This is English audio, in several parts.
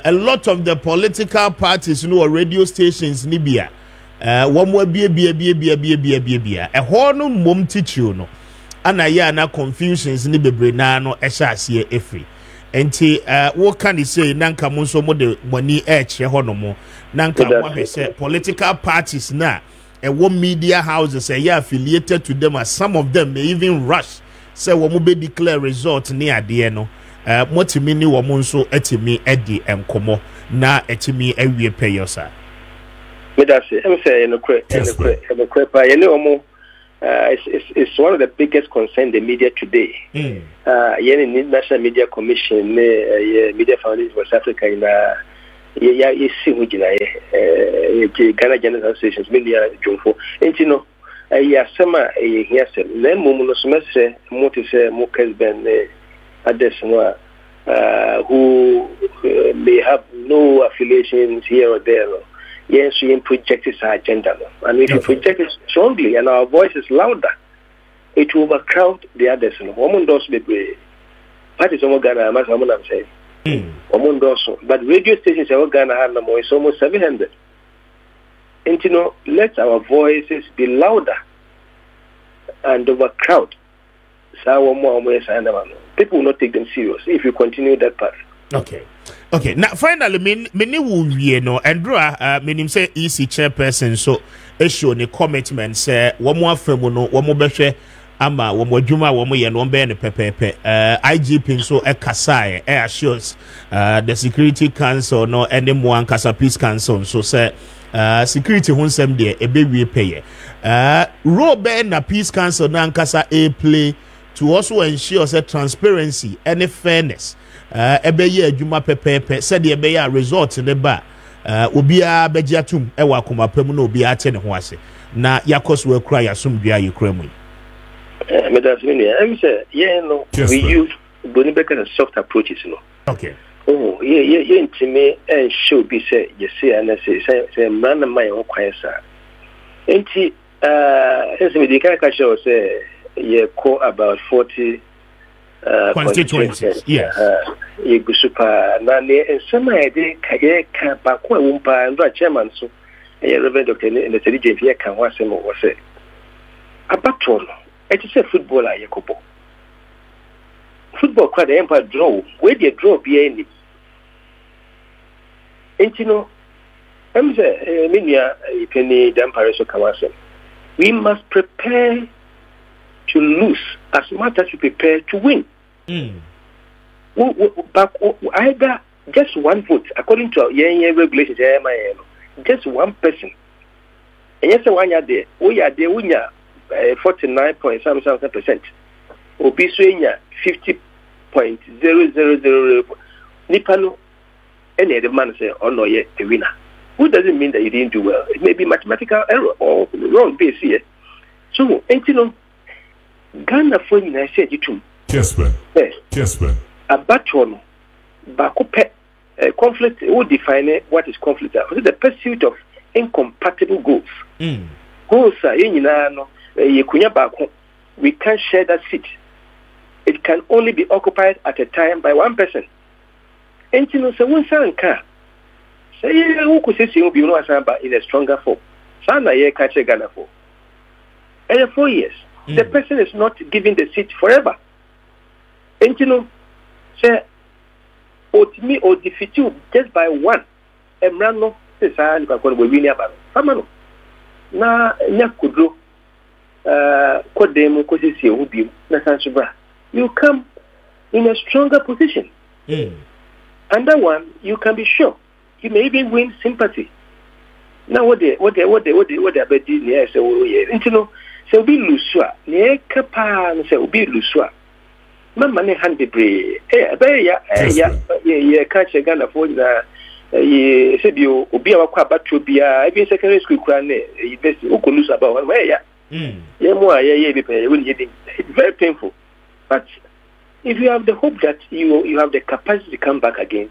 a lot of the political parties, or radio stations, Nibia, one more be a horn mum teach you, no, and I na confusions, Nibe no, Eshasia, Efri. And what can you say? Nanka Monso Mode, money etch, Honomo, Nanka, say political parties now, and one media houses, affiliated to them, as some of them may even rush, say, what will be declare result near the no. Motimini womunso etimi edi enkomo na etimi ewie payosa. Medase, I'm saying it's one of the biggest concerns the media today. National Media Commission, Media Foundation West Africa in you see who Ghana General Associations, Media Jumfo. And you know, summer here said, then Mumuno semester, Kessben. Who may have no affiliations here or there. Yes, we project his agenda. And if you project it strongly and our voice is louder, it will overcrowd the others. Woman does be parties of Ghana, I'm saying. Woman does, but radio stations in Ghana have no more, it's almost 700. And you know, let our voices be louder and overcrowd. People will not take them serious if you continue that path. Okay. Now finally, many will no Andra meaning say easy chairperson so issue the commitment say one more firm no one more beshe ama one more juma one more yen one be ne pepepe IGP so e kasai e assures the Security Council no any more Kasa Peace Council so say security hunsem there e be we pay role be na Peace Council na Kasa a play to also ensure that transparency and fairness ebeye adwuma pepepe said the ebeye result in the ba obia begiatum e wa komapem na obia ate ne ho ase na yakos we kura yasomdua yikremu medasmini I say no we use bonibeka soft approaches no okay yeah intime and show be say you see and say man my own kwesa enti we dey kind show say about 40 constituencies. Yes. You super nani and some idea can back wumpa and chairman so a reverend doctor in the television can was say a battle. It is a footballer Yakobo. Football quite the empire draw. Where they draw be any. And you know, I'm saying, Minia, penny damper so Kawasem. We must prepare to lose as much as we prepare to win. But either just one vote, according to our regulations, just one person. And yes, 1 year there, we are there, we are 49.7%. Obisuenya 50.000. Nipano, any other man say, oh no, yeah, a winner. Who doesn't mean that you didn't do well? It may be mathematical error or wrong base here. So, and you know, Ghana for you, I said you too. Kessben. Kessben. A battle, Bakope, conflict, will define what is conflict. The pursuit of incompatible goals. Goals are we can't share that seat. It can only be occupied at a time by one person. And you know, so one son car. Say, who could say you'll be in a stronger form? Sana ye catch a Ghana for. And 4 years. The person is not giving the seat forever. And you know, say, me or defeat you just by one. And Rano says, I'm going to win about Samano. Na Kudro, Kodemo, Kosisi, Ubi, Nasansuba. You come in a stronger position. And that one, you can be sure. You may even win sympathy. Now, what they about this, yes, and you know, so be Lusua, near Capan, so be Lusua. Mamma hand brave. Catch a gun of one. You said you be our quabat to be a secondary school crown. You best lose about one way. It's very painful. But if you have the hope that you have the capacity to come back again,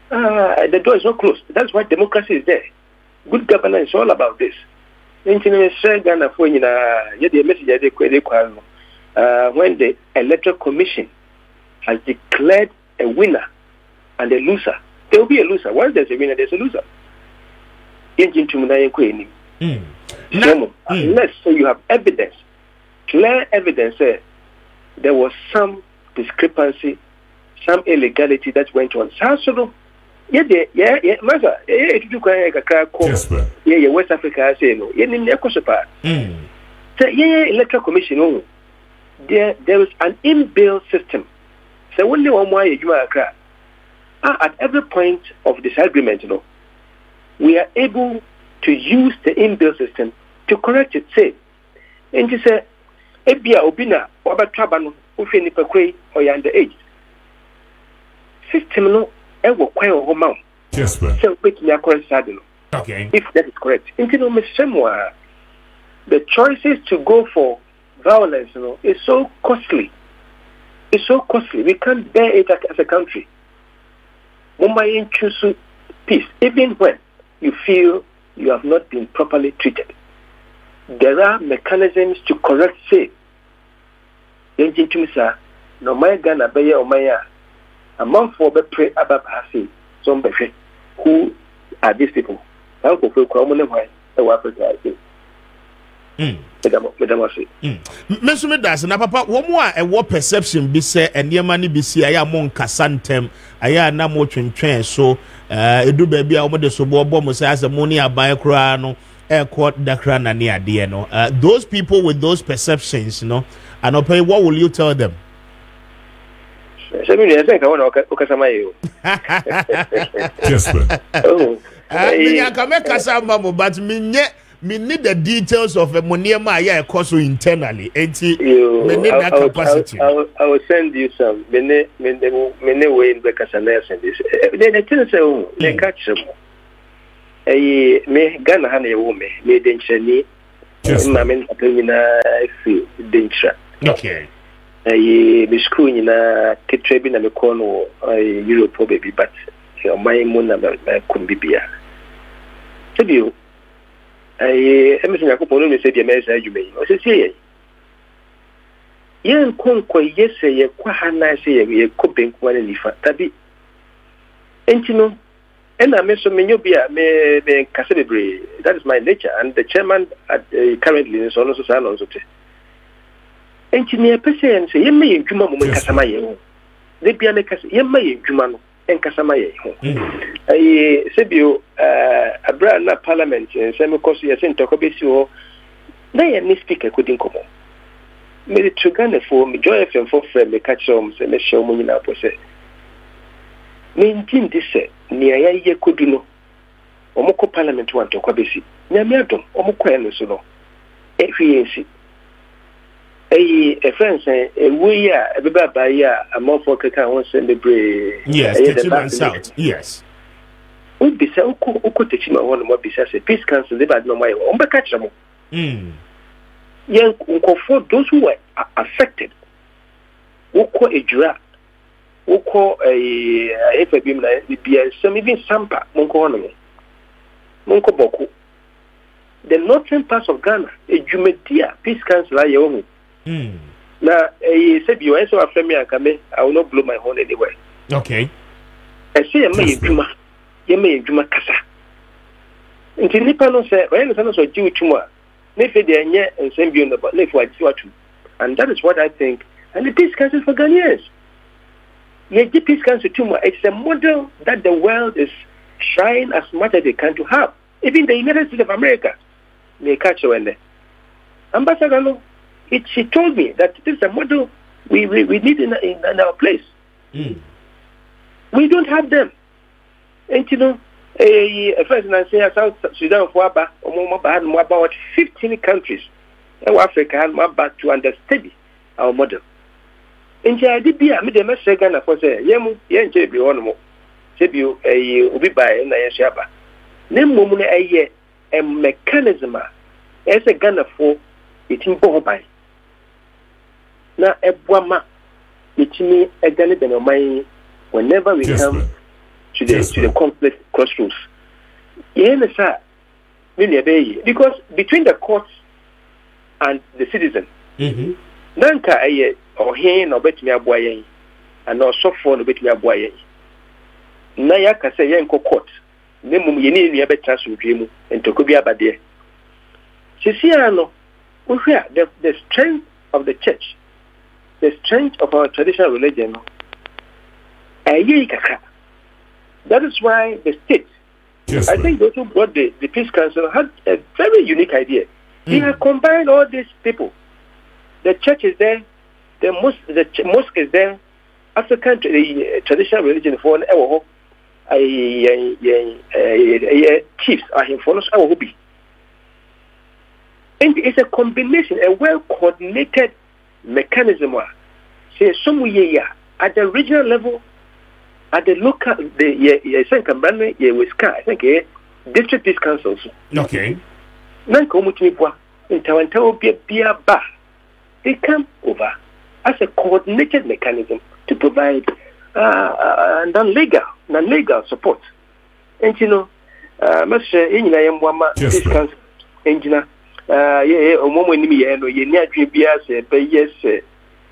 the door is not closed. That's why democracy is there. Good governance is all about this. When the Electoral Commission has declared a winner and a loser there will be a loser. Once there's a winner, there's a loser. Unless you have evidence, clear evidence that there was some discrepancy, some illegality that went on. West Africa say no. Electoral Commission, there is an inbuilt system. So when at every point of disagreement, we are able to use the inbuilt system to correct it. Say, and you say, Ebia Obina, Obatrabano, Ufeni Pakwe, or you're underage. System no, ever quite a home. Kessben. So, wait, me a correct saddle. Okay. If that is correct. The choices to go for violence, is so costly. It's so costly. We can't bear it as a country. Mumbai choose peace, even when you feel you have not been properly treated. There are mechanisms to correct say. No my Ghana Baya or Maya, a month for the pray about Hasi, some who are these people? Uncle Phil Cromwell, the Africa. Mesome das na papa wo mo a ewo perception bi se enema ni bi si aya mo nkasantem aya na mo twentwen so edu ba bia wo de so bo mo se ase mo ni aban kra no court dakra na ne ade no those people with those perceptions and what will you tell them? Kessben. But me need the details of a moniema ya so internally. I will send you some. Many way in Bekasana send this. They tell us they catch them. Me Ghana Hane woman, me denchani. Mamen apemina fi dencha. Okay. Me school na kitrebi na me kono Europe baby, but my mona my kumbibia. So you Emerson Yakupo no say the message you may. O say yen konko yese ye kwa hana say ye kopin kwa ni fa tabi entino ena me so menyo bia me kasebebre. That is my nature, and the chairman currently is also say no so te entino pese en say ye me ndwuma mo kasama ye ho de bia me kase ye me ndwuma no en kasama ye ho sebio abra na parliament say me koso ye say ntoko besi ho na ye ni speaker kudin komo me to Ghana for me joy FM for friend me catch them say me show mo nyina po say me ntin di say ni aya ye kodu no omoko parliament want to kwabesi nyame adom omoko e no so no ehwiensi a friend say we are a by year a month for kaka won send the break. Yes, the south. Yes. We be say uko techima won mo be say peace council they bad no my on be catch them. Yen for those who were affected. Uko ejura. Uko FBM na be some even sampa monko wono. Monko boku. The northern parts of Ghana, a Jumedia peace council are your own. Now, said you answer after me, I will not blow my horn anyway. Okay. I say, you may Juma Casa. Until Nipano said, I understand so due to more. Nefe de Anya and send you about Nefe Watu. And that is what I think. And the peace council for Ghanaians. The peace council too. It's a model that the world is trying as much as they can to have. Even the United States of America may catch you in there. Ambassador, she told me that this is a model we need in our place. We don't have them. And first I say South Sudan for about 15 countries in Africa had more back to understand our model. And I did be a middle Ghana for say, Yemu, Yen Jebi Onomo, Jebu, Ubi by Nayashaba. Name woman a mechanism as a Ghana for it in Bohobay. Now, a Bwama, it's me a Ghana than whenever we come to the conflict crossroads. Yes, because between the courts and the citizen, Nanka or hen or bet me a boy, and also for no bet me a boy. na ya ka say yen court na mum ye ni nua betra somdwe mu entoko bi abade sisia no the strength of the church, the strength of our traditional religion that is why the state, I think those who brought the Peace Council had a very unique idea. They have combined all these people. The church is there, the mosque is there, African traditional religion for chiefs are in for us. And it's a combination, a well-coordinated mechanism. Say somewhere at the regional level, at the local, I think district peace councils. Okay. They come over as a coordinated mechanism to provide non-legal support. And you know, peace council engineer. Omomo ni ye no ye ni adwe bia se be yes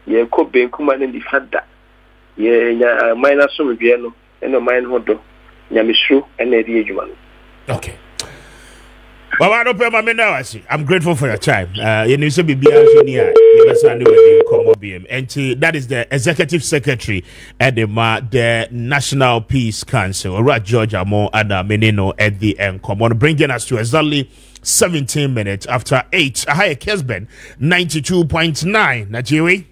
ye ko benkuma ne di fada ye nya minor som bia no eno mine hodo nya misru ene di adwuma no. Okay. Baba no pema me now asi. I'm grateful for your time. You know so bibia so ni a you besan we dey komo biem. And that is the executive secretary at the National Peace Council. Right, George Amo Ada Menino at the Nkomo, bringing us to exactly 17 minutes after 8. A higher Kessben 92.9. Najiri.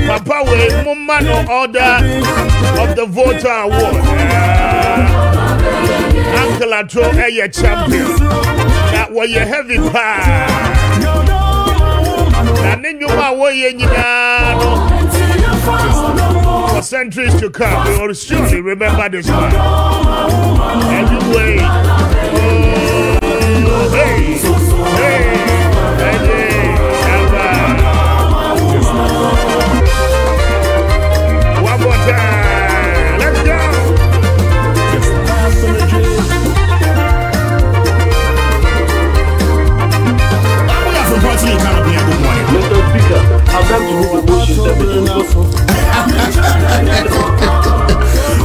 Papa we Mumano order of the voter award. Uncle Atro a champion. That was your heavy pie. And then you are way for centuries to come. We will surely remember this one. Anyway. Hey. One more time. Let's go. From Party Economy, good morning. Mr. Speaker, I've got to move the motion that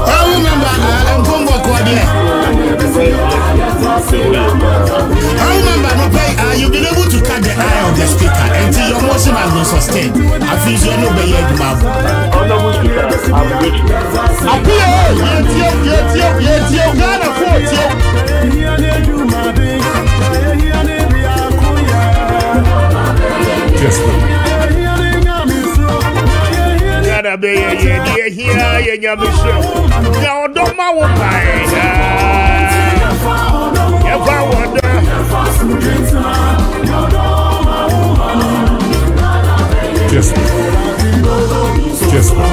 I remember you've been able to cut the eye of the speaker until your motion has been sustained. I confusion no be yet ma Ono musika I'm rich. Apia Ghana quote Kessben. Ghana be here ye nyamisho. Ya odoma wo pai. Ya fa woda. Kessben. Kessben.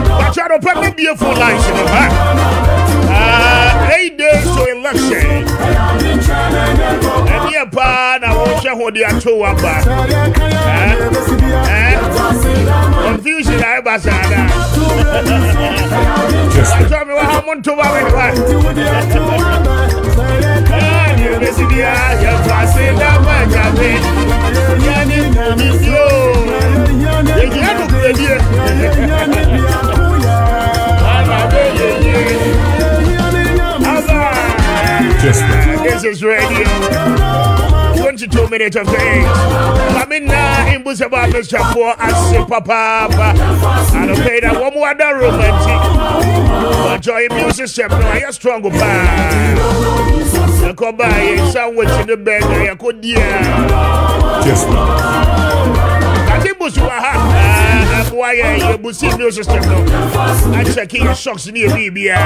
Watch out for the beautiful lines in the back. 8 days to election. And here, pan, I want you hold your toe up back. Confusion, I was at Kessben. tell me what happened to my wife. You passing that much of it. This is radio. 22 minutes of fame. I'm in in Busaba, Mr. Poor, I say, Papa. I don't pay that one more other romantic. But joy music system, I am strong. I come by a sandwich in the bed. I could, Kessben. I think Busua, why you Busi music system. I'm checking your shocks near BBA.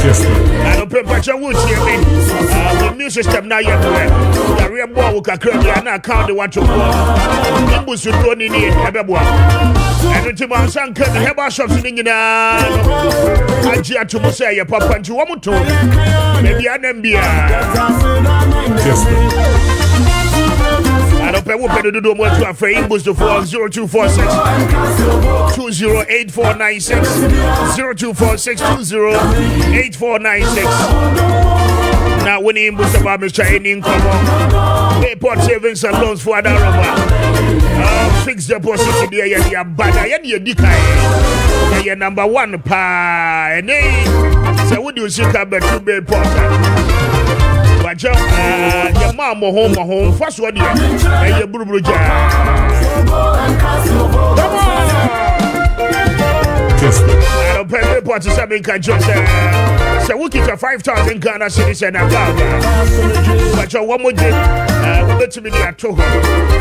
Kessben. I don't pay much of wood here, man. The music system now, you're the real boy who can credit and I count the one to go. People should go in here, everyone. And the Timon San can have our shops in India. I jeer to say, your papa and you want to. Maybe an MBA. Kessben. I don't pay what to do more to a frame boost to 0246 208496 0246 208496. Now, when he boost about Mr. Ending, come on. Port savings and loans for other rubber. Fixed deposit there, you're bad. You're decay. You're number one, pa. And they say, what do you see? Come back to be porter. But your mama home, first one here, and your blue jar. Come on! Kessben. I don't pay report to something can just so we keep 5,000 Ghana cities and above. But your one more day, we'll to me at Toho.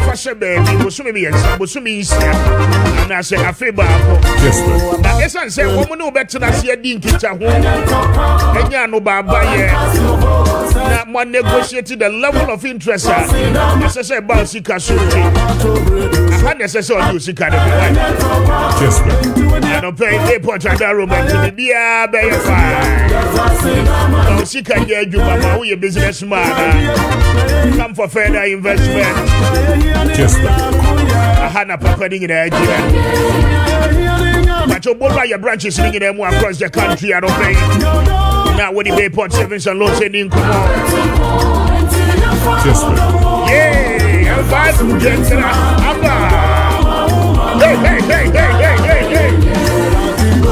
First, baby, was swimming and some was swimming, and I say, I feel bad. Kessben. Now, as I said, woman no better than see a dink at home. And ya no baba, that man negotiated the level of interest. As I said, about Sika Suki. I had necessarily use Sika. Kessben. I don't pay airport at that room and be a bear fine. No, Sika, you mama, we a businessman. Come for further investment. Kessben. I had a papa in the idea. But your boy, branches in them across the country. I don't pay. Now, when the airport savings and loans and income. Kessben. Yeah, I'm about to get to Hey.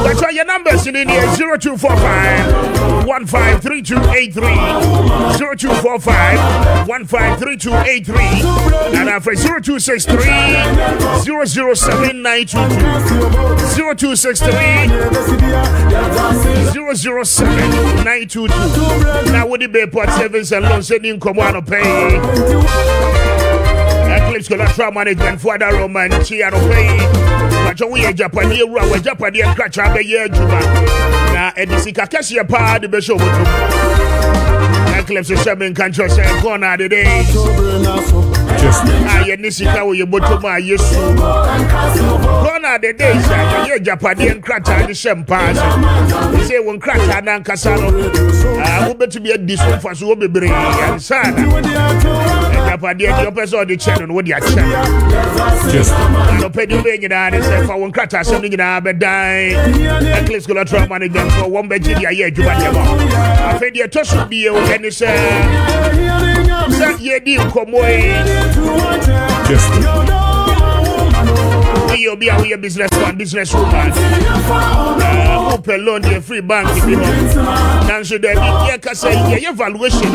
That's why your numbers in India 0245 153283 0245 153283 and after 0263 007922 0263 007922. Now with the Bayport savings and loans and income want to pay. Eclipse collateral management for the Roman Chia pay. But we are Japanese, we are Japanese, crash up a year. Now, Edisika Cassia Pa, the Bishop. Eclipse is 7 countries and corner the day. I am Nisika, we are Botoma, yes. Corner the days, I am Japanese, crash and the champagne. They say one crash and Casano. I will bet to be a distant for so be brave and sad. Japanese, your person on the channel, what you are channel. I don't pay the way you for one crash, something in our bed die. Eclipse collateral management for one bed, I hear you. I feel your toss will be okay. Ye deal come away. Kessben. Your be a businessman, businesswoman. Open loan, the free bank, if you know. Now, should there be a evaluation?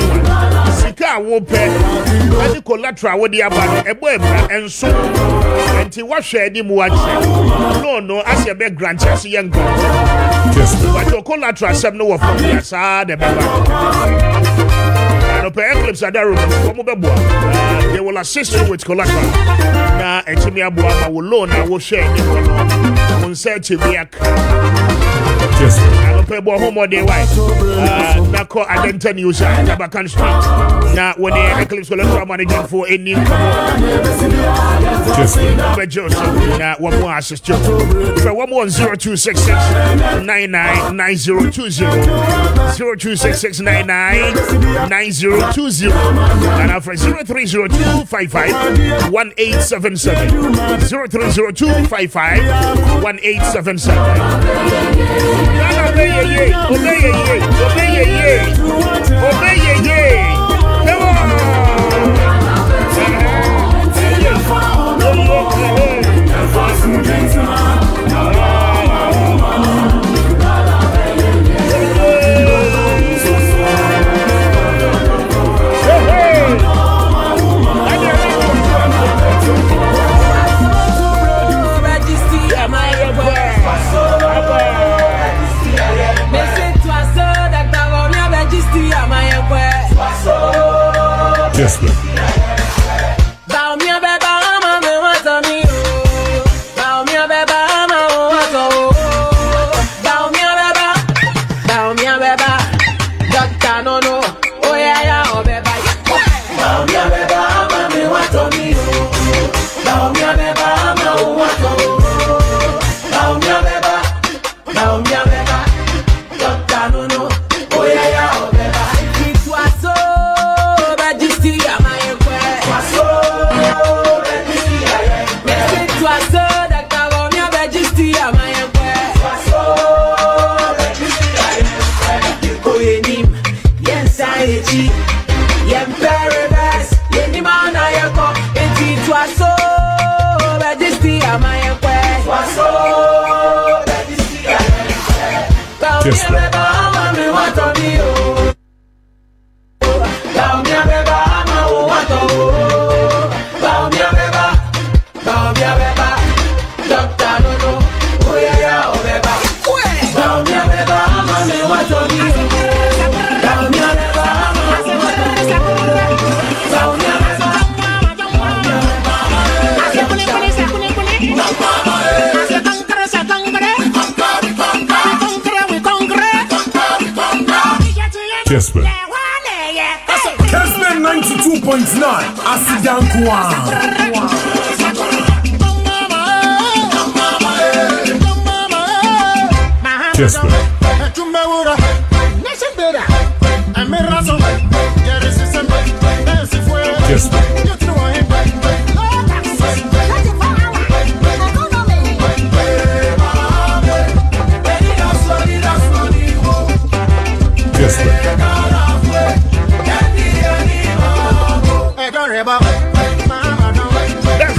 Sika won't pay. And the collateral, what the about a boy and so. And to wash any more. No, as your big grant, as a young grant. But your collateral, some no of yes, the Eclipse at that room. They will assist you with collateral. Now, Echimia Buama will loan, I will share it. On search of the Yes, sir. I don't pay more home or day wife. Nako Adenton user, Tabakan Street. Now, when the Eclipse collateral managing for any Yes, sir. now, one more assist you. For 11026 999020 0266 999020 and after 030255 1877 030255 1877. Yes, sir. Yes, sir. Kessben. Kessben 92.9. Asidankwa. Kessben. Kessben. That's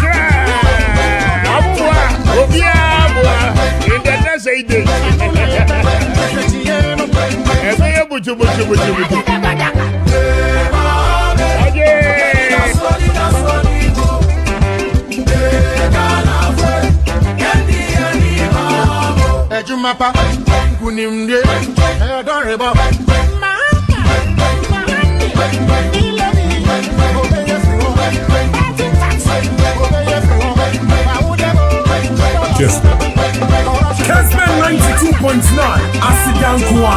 right. In the next 8 days. Kessben. Kessben 92.9. Asidankwa.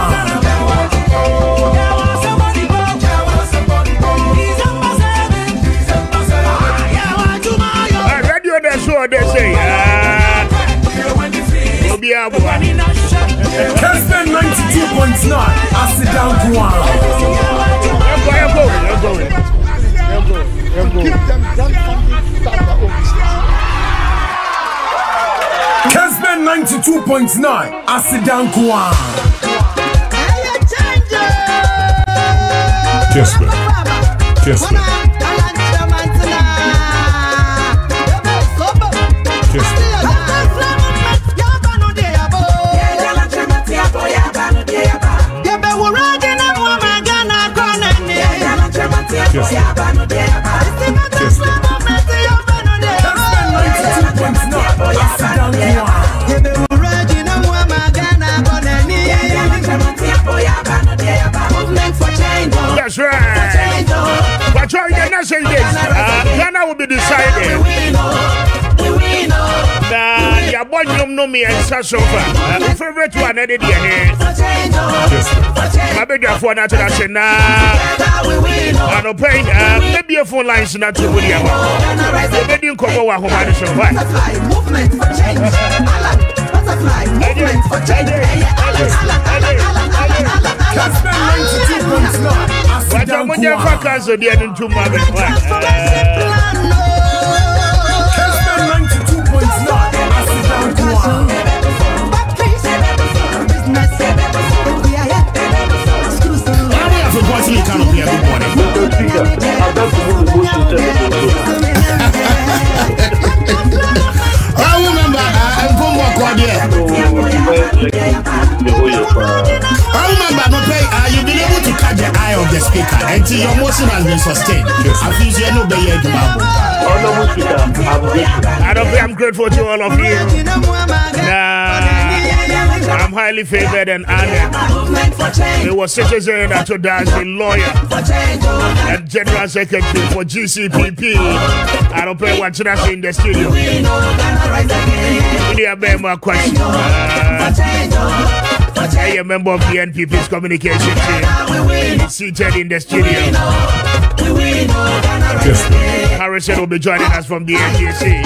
Radio that's what they say. Kessben 92.9. Asidankwa. Kessben 92.9. Asidankwa. Kessben. Kessben. Kessben. no me and Sasofa. Favorite one, I did my baby for not to na. I don't pay. Maybe a phone lines not to William. The baby come over home. Movement for change. Movement for change. Kessben 92.9. But I'm on your focus on the end to my Kessben 92.9. Good morning. I remember you've been able to catch the eye of the speaker until your motion has been sustained. I feel you know I'm grateful to all of you. I'm highly favored and honored. He was citizen that to dance a lawyer and general secretary for GCPP. I don't pay what to in the studio. Really a member question. I am a member of the NPP's communication team. Seated in the studio. Harrison will be joining us from the NDC.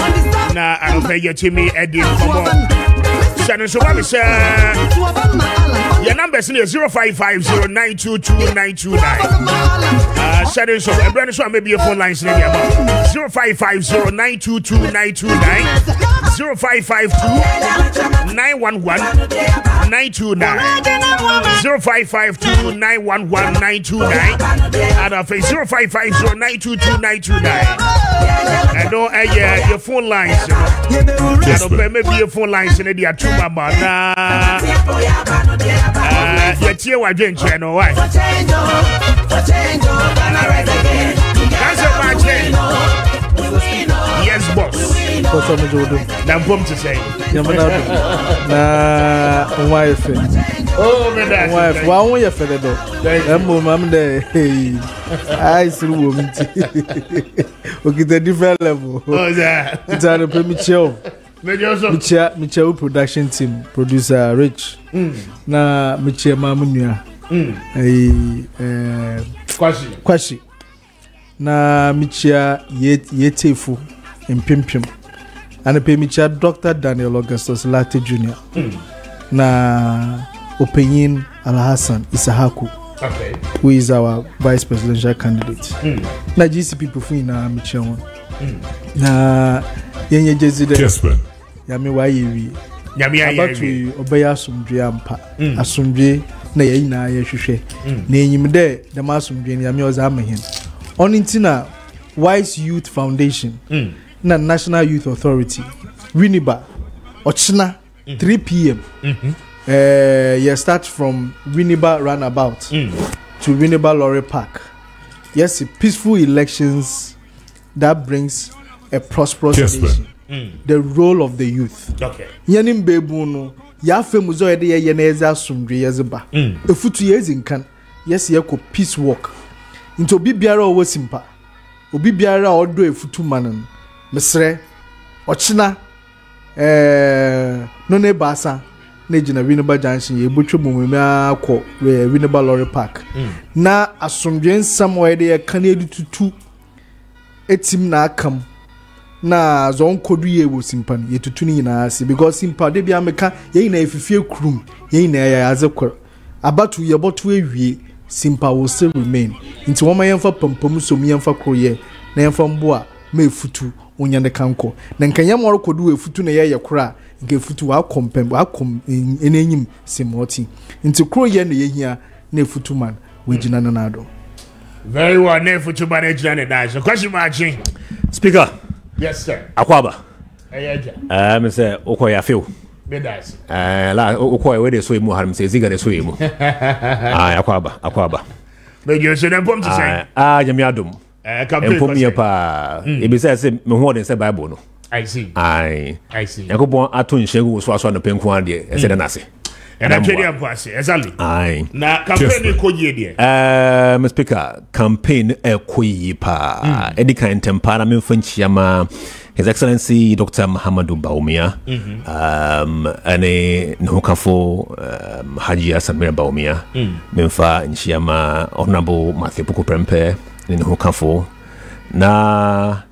Now I don't pay your Timmy Eddie. Come on. Shannon, so what we say? Your number is 0550922929. Shannon, so a brand new maybe your phone lines in 0550922929. 0552911929. 0552911929. And I face 0550922929. I know your phone lines. I don't pay maybe your phone lines in the two mama. Yet you are doing channel. Why? Yes, boss. What's up, Jodo? Now, bomb to say. Wife. Oh, my Wife. Why won't you feel it? I'm there. Hey, I see woman. Okay, the different level. Oh, yeah. It's a premature. Michelle production team producer Rich. Na Michelle Mamunia. Kwashi. Na Michelle Yetefu in Pimpim. And a Michelle Dr. Daniel Augustus Latte Jr. Na Openyin Alhassan Isahaku. Okay. Who is our vice presidential candidate. Na GCP Pufin na Michelle. Na Yenye Jezide. Kessben. Yami wayewi. Yami ayewi. Obeya asumdwe ampa. Asumdwe na ye nyina ye hwehwe. Na enyimde de ma asumdwe ni yami oza amahin. Onintina Wise Youth Foundation na National Youth Authority. Winneba Ochina 3 p.m. You start from Winneba Roundabout to Winneba Lorry Park. Yes, peaceful elections that brings a prosperous nation. The role of the youth. Okay. Yanim bebu no ya femuzo ede ye na eza asumdwe yezeba. Efutu yezi nkan. Yes ye ko peace walk. Into obi biara owo simpa. Obi biara odo efutu manan. Mesre ochina no ne basa na jina Winneba Junction ye botwe mumeme akọ Winneba Lorry Park. Na asumdwe nsam wo ede ye kan edu tutu etim na akam. Na zon kodu ye wo simpa ye tutu ni na ase because simpa de bia meka ye na efifie krum ye na ya azekor abatu ye botu ewie simpa will still remain nti woma yemfa pampam so mi yemfa kroye na yemfa mboa ma efutu onya de kanko na nkanya mo kodu efutu na ye kora nke efutu wa kompem wa kom enenyim simoti nti kroye na ye hia na efutu man we gina na nado very well na efutu man e gina na dash question marching speaker. Yes, sir. Akwaba. Me say okoya feel. Me das. La okoya we dey so emu harim say ziga dey so emu. Akwaba. Me you say dem pom to say. Nyame adom. Campaign pom ye pa. E be say me ho den say Bible no. I see. I see. Yakobon ato nhegu so aso na penku ade. E say den ase. And I'm telling you, exactly. Aye. Na campaign ko ye dey. Mr. Speaker, campaign ko yi pa. Edi kan tempa na me fanchiama His Excellency Dr. Muhammadu Bawumia, ane Nhokafo Haji Samira Bawumia, Memfa Nshiyama Honorable Maakye Prempe, Nhokafo, na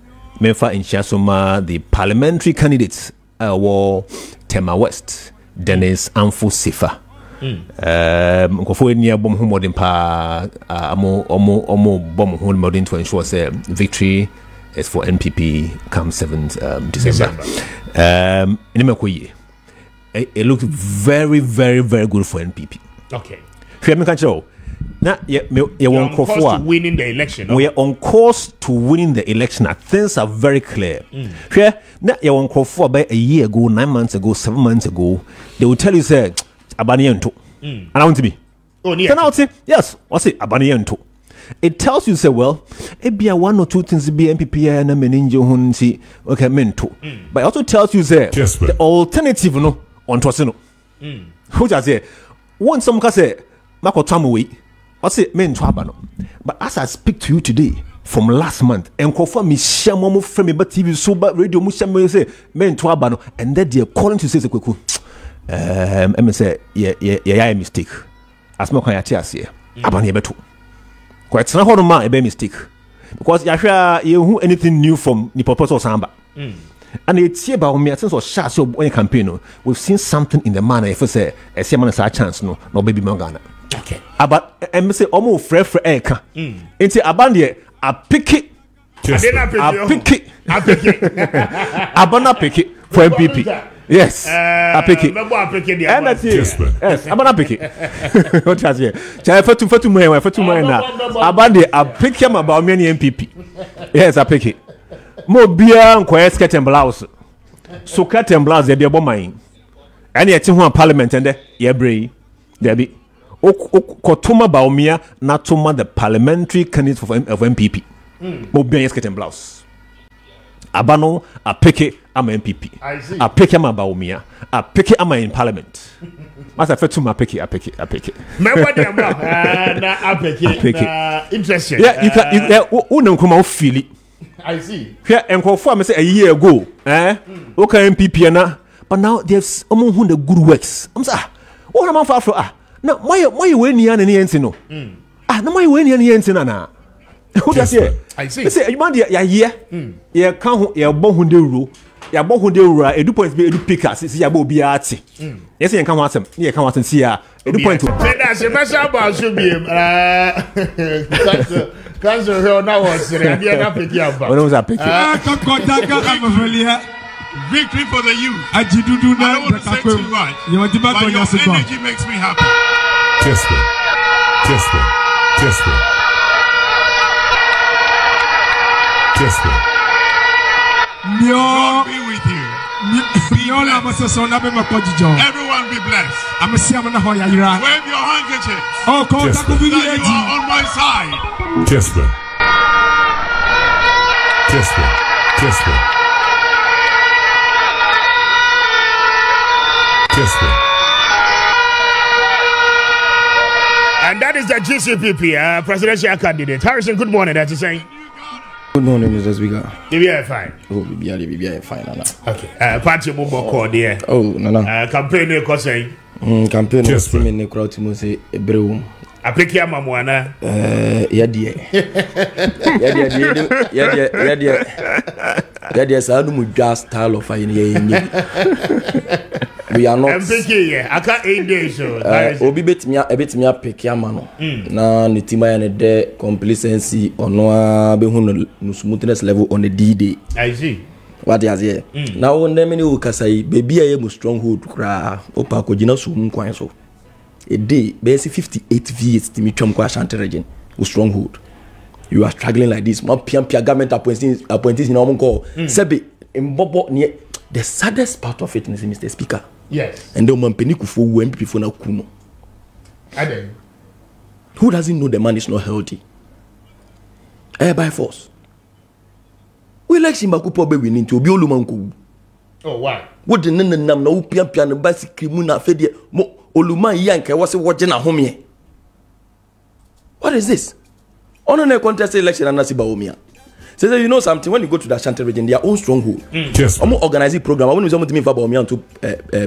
Memfa Nshiyasoma the parliamentary candidates were Tema West, Dennis Amfu Sifa. Nkofo enia bom ho modern pa omo bom ho modern to ensure say victory is for NPP come 7th December. It looked very, very, very good for NPP. Okay. Now, we're on course to winning the election. We are on course to winning the election. Things are very clear. Now, you're on course for about a year ago, 9 months ago, 7 months ago. They will tell you, say, Abaniento. And I want to be. Oh, yes. What's it? Abaniento. It tells you, say, well, it be a 1 or 2 things be MPP and a meninjo hunti. Okay, mento. But it also tells you, say, the alternative no on Tosino. Who just say, one some can say, Mako Tamui. What's it? Men Twabano. But as I speak to you today, from last month, and confirm me, Shamomo from me, but TV, so but radio, Mushamo say, men Twabano, and then they're calling to say, the quick. I say, yeah, mistake. As my Kayatias here, Abani Betu. Quite not hold my mistake. Because you who anything new from the proposal Samba. And it's here about me, a sense of shots of any campaign. We've seen something in the manner if I say, a seaman is a chance, no baby Morgana. Okay. About I say almost fresh for eka. Into Abandia, I pick it. I pick it. Abana pick it for MPP. Yes, I pick it. And that's it. Yes, Abana pick it. What has here? For two more. Abandi, I pick him about many MPP. Yes, I pick it. More beer and quiet skirt and blouse. So cut and blouse, they're about mine. And yet, in one parliament and there, bray, there be. Kotuma Bawumia, Natuma, the parliamentary candidate of MPP. Mobian skirt and blouse. Abano, I pick it, I'm MPP. I pick him about Bawumia. I pick it, I'm in parliament. As I to my pick it. Interesting. Yeah, you can, come out feel it. I see. Yeah, and confirm say a year ago, okay, MPP, but now there's among the good works. I'm sorry. What am I for? No, why you win the any answer? No, no, why you win the answer? Na, who does it? I see. Say, you man, yeah, can't, you're born the rule. You're born the rule. A do points be a pick us. See, you're Biati. Yes, you can't want them. You can't want to see ya. A do point to. That's a mess about should be. Cancer here now was ready. I'm picking up. When was I picking? Victory for the youth. I don't want to say too much. But your energy makes me happy. Kessben. God be with you. Everyone be blessed. Wave your handkerchiefs. That you are on my side. Kessben. And that is the GCPP presidential candidate. Harrison, good morning. That's saying. Good morning, Mr. Speaker. BBI fine. Oh, BBI fine, Nana. Okay. Party Mumbo called there. Oh, Nana. Campaign you saying. Campaign was team in the crowd to say a brew. I pick your mamwana. Yeah, Sadum just style of fine. We are not. I'm picking, yeah. I can't 8 days. Obi bet me a bit me a pick your man. Na Nitima and the complacency or no smoothness level on the D-Day. I see. What is here? Now, when them many will say, baby, I am a stronghold to cry. Opa Kojina Sum Quanso. A day, basically 58 VS to me, Chum Quashant region with stronghold. You are struggling like this. My Pia government appointees in our call. Sebi, in Bobo near the saddest part of it, Mr. Speaker. Yes. And the man Peniku for MPP for now Kuno. Who doesn't know the man is not healthy? Air by force. We like Simbaku we need to be Olumanku. Oh, why? What the name no pian basic crimuna fedia mo Oluman Yanka was watching at home here. What is this? On a contest election and Nasibaumia. So you know something, when you go to the Ashanti region, their own stronghold. Yes. I'm organizing program. I want to mean about me and to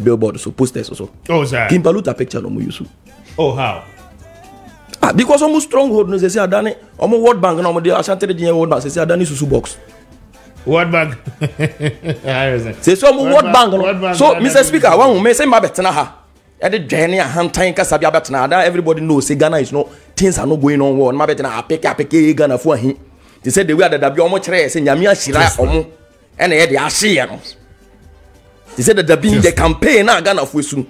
billboard, so posters also. Oh, sir. Kimpaluta picture no use. Oh, how? Because almost stronghold no say adane, almost World Bank no the Ashanti region World Bank say adane susu box. World Bank. Say so World Bank. So Mr. Speaker, one me say mabetena ha. At the journey a hand time kasabia betena. That everybody knows say Ghana is no things are not going on well. Mabetena apeke Ghana for him. They said the way that be almost chere say nyame ashira omo. And they dey ahye no. They said that being the campaign na Ghana for soon.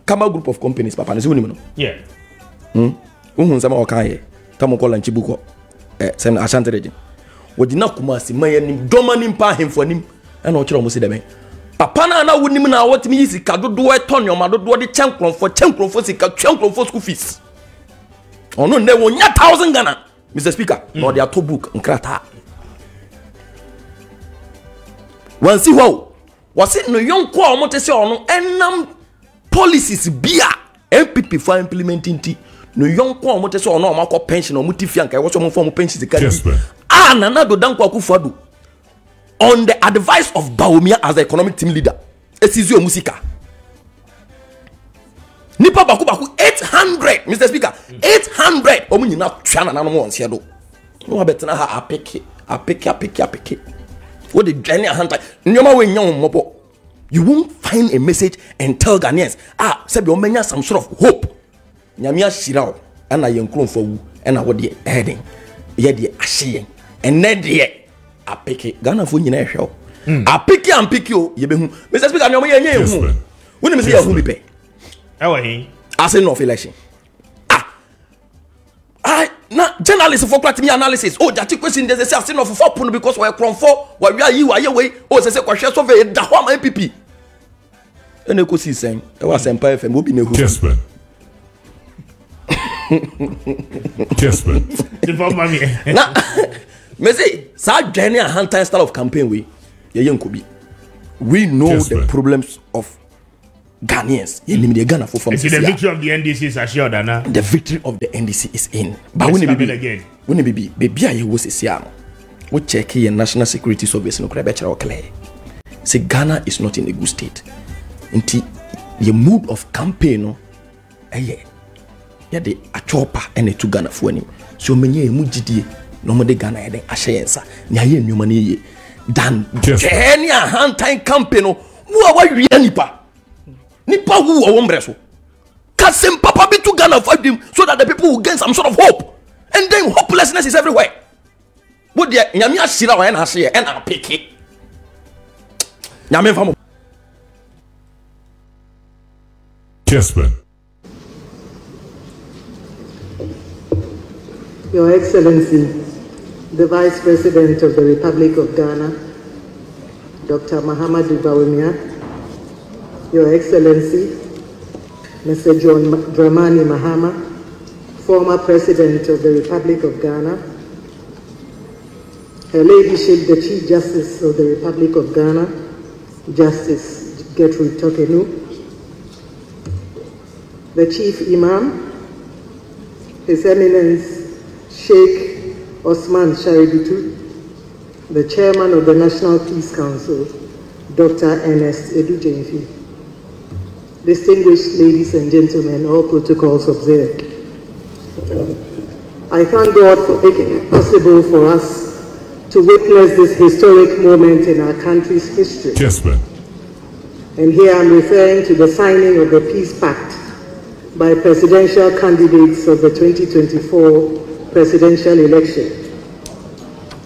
Kama group of companies papa ne say woni no. Yeah. Uhun sama okaye. Tamo ko lanchi buko. Sem Ashanti region. Wodina Kumasi mayanim doma nimpa hemfo nim. E na o kire omo se deme. Papa na wonim na wotimi yi sika dodo eton yoma dodo de chenkronfo sika chenkronfo school fees. Ono ne wonya 1000 Ghana. Mr. Speaker, no they are to book nkrata. Wan si ho. Was it no yonko a omo te se ono enam policies bia MPP for implementing ti. No yonko a omo te se ono o makọ pension o mutifia nka e wo so mo form pension sika. Nana do dankwa Akufo-Addo on the advice of Bawumia as the economic team leader. Esizio musika. Nipa baku 800, Mr. Speaker. 800. Omu nyina twana na no mo onse do. No abetena ha apeke. What the journey hunter. Nyoma we nyam mopo. You won't find a message and tell Ghanaians, say be omenya some sort of hope. Nyame ashira ana yenkron for wu ana wo de heading. Ye de ahye. And then I pick it. Ghana for you show. I pick it and pick you. You be Mr. Speaker, I'm your who. When you say who be pay? How are he? I say no election. Now journalists for me analysis. Oh, that question there's a say no for 4 pound because we're from 4. Why we are you are way? Oh, say question so very da one MPP. And you could see saying there was Empire FM will be no who. Kessben. Now, me say, sa journey a hand time style of campaign we Kubi. We know the problems of Ghanaians. The Ghana for the victory of the NDC is assured, Anna. The victory of the NDC is in. But when it again, when it be I was a siano. We check here National Security Service no crabber clear. Say Ghana is not in a good state. Until the mood of campaign no yeah the achopa and the two Ghana for him. So many mujidi no more the Ghana and ashayensa. Nya ye nyuma ni ye. Dan any a hand time campaign no wa nipa. Nipa who o wombreso. Kasem papa be to Ghana for him so that the people will gain some sort of hope. And then hopelessness is everywhere. What the nyame ashira wa na hye and a pick it. Nyame famo. Kessben. Your Excellency, the Vice President of the Republic of Ghana, Dr. Mahamudu Bawumia, Your Excellency, Mr. John Dramani Mahama, former President of the Republic of Ghana, Her Ladyship, the Chief Justice of the Republic of Ghana, Justice Gertrude Tokenu, the Chief Imam, His Eminence Sheikh Osman Sharibitu, the Chairman of the National Peace Council, Dr. Ernest Edujemfi. Distinguished ladies and gentlemen, all protocols observed. I thank God for making it possible for us to witness this historic moment in our country's history. Kessben. And here I'm referring to the signing of the Peace Pact by presidential candidates of the 2024 presidential election.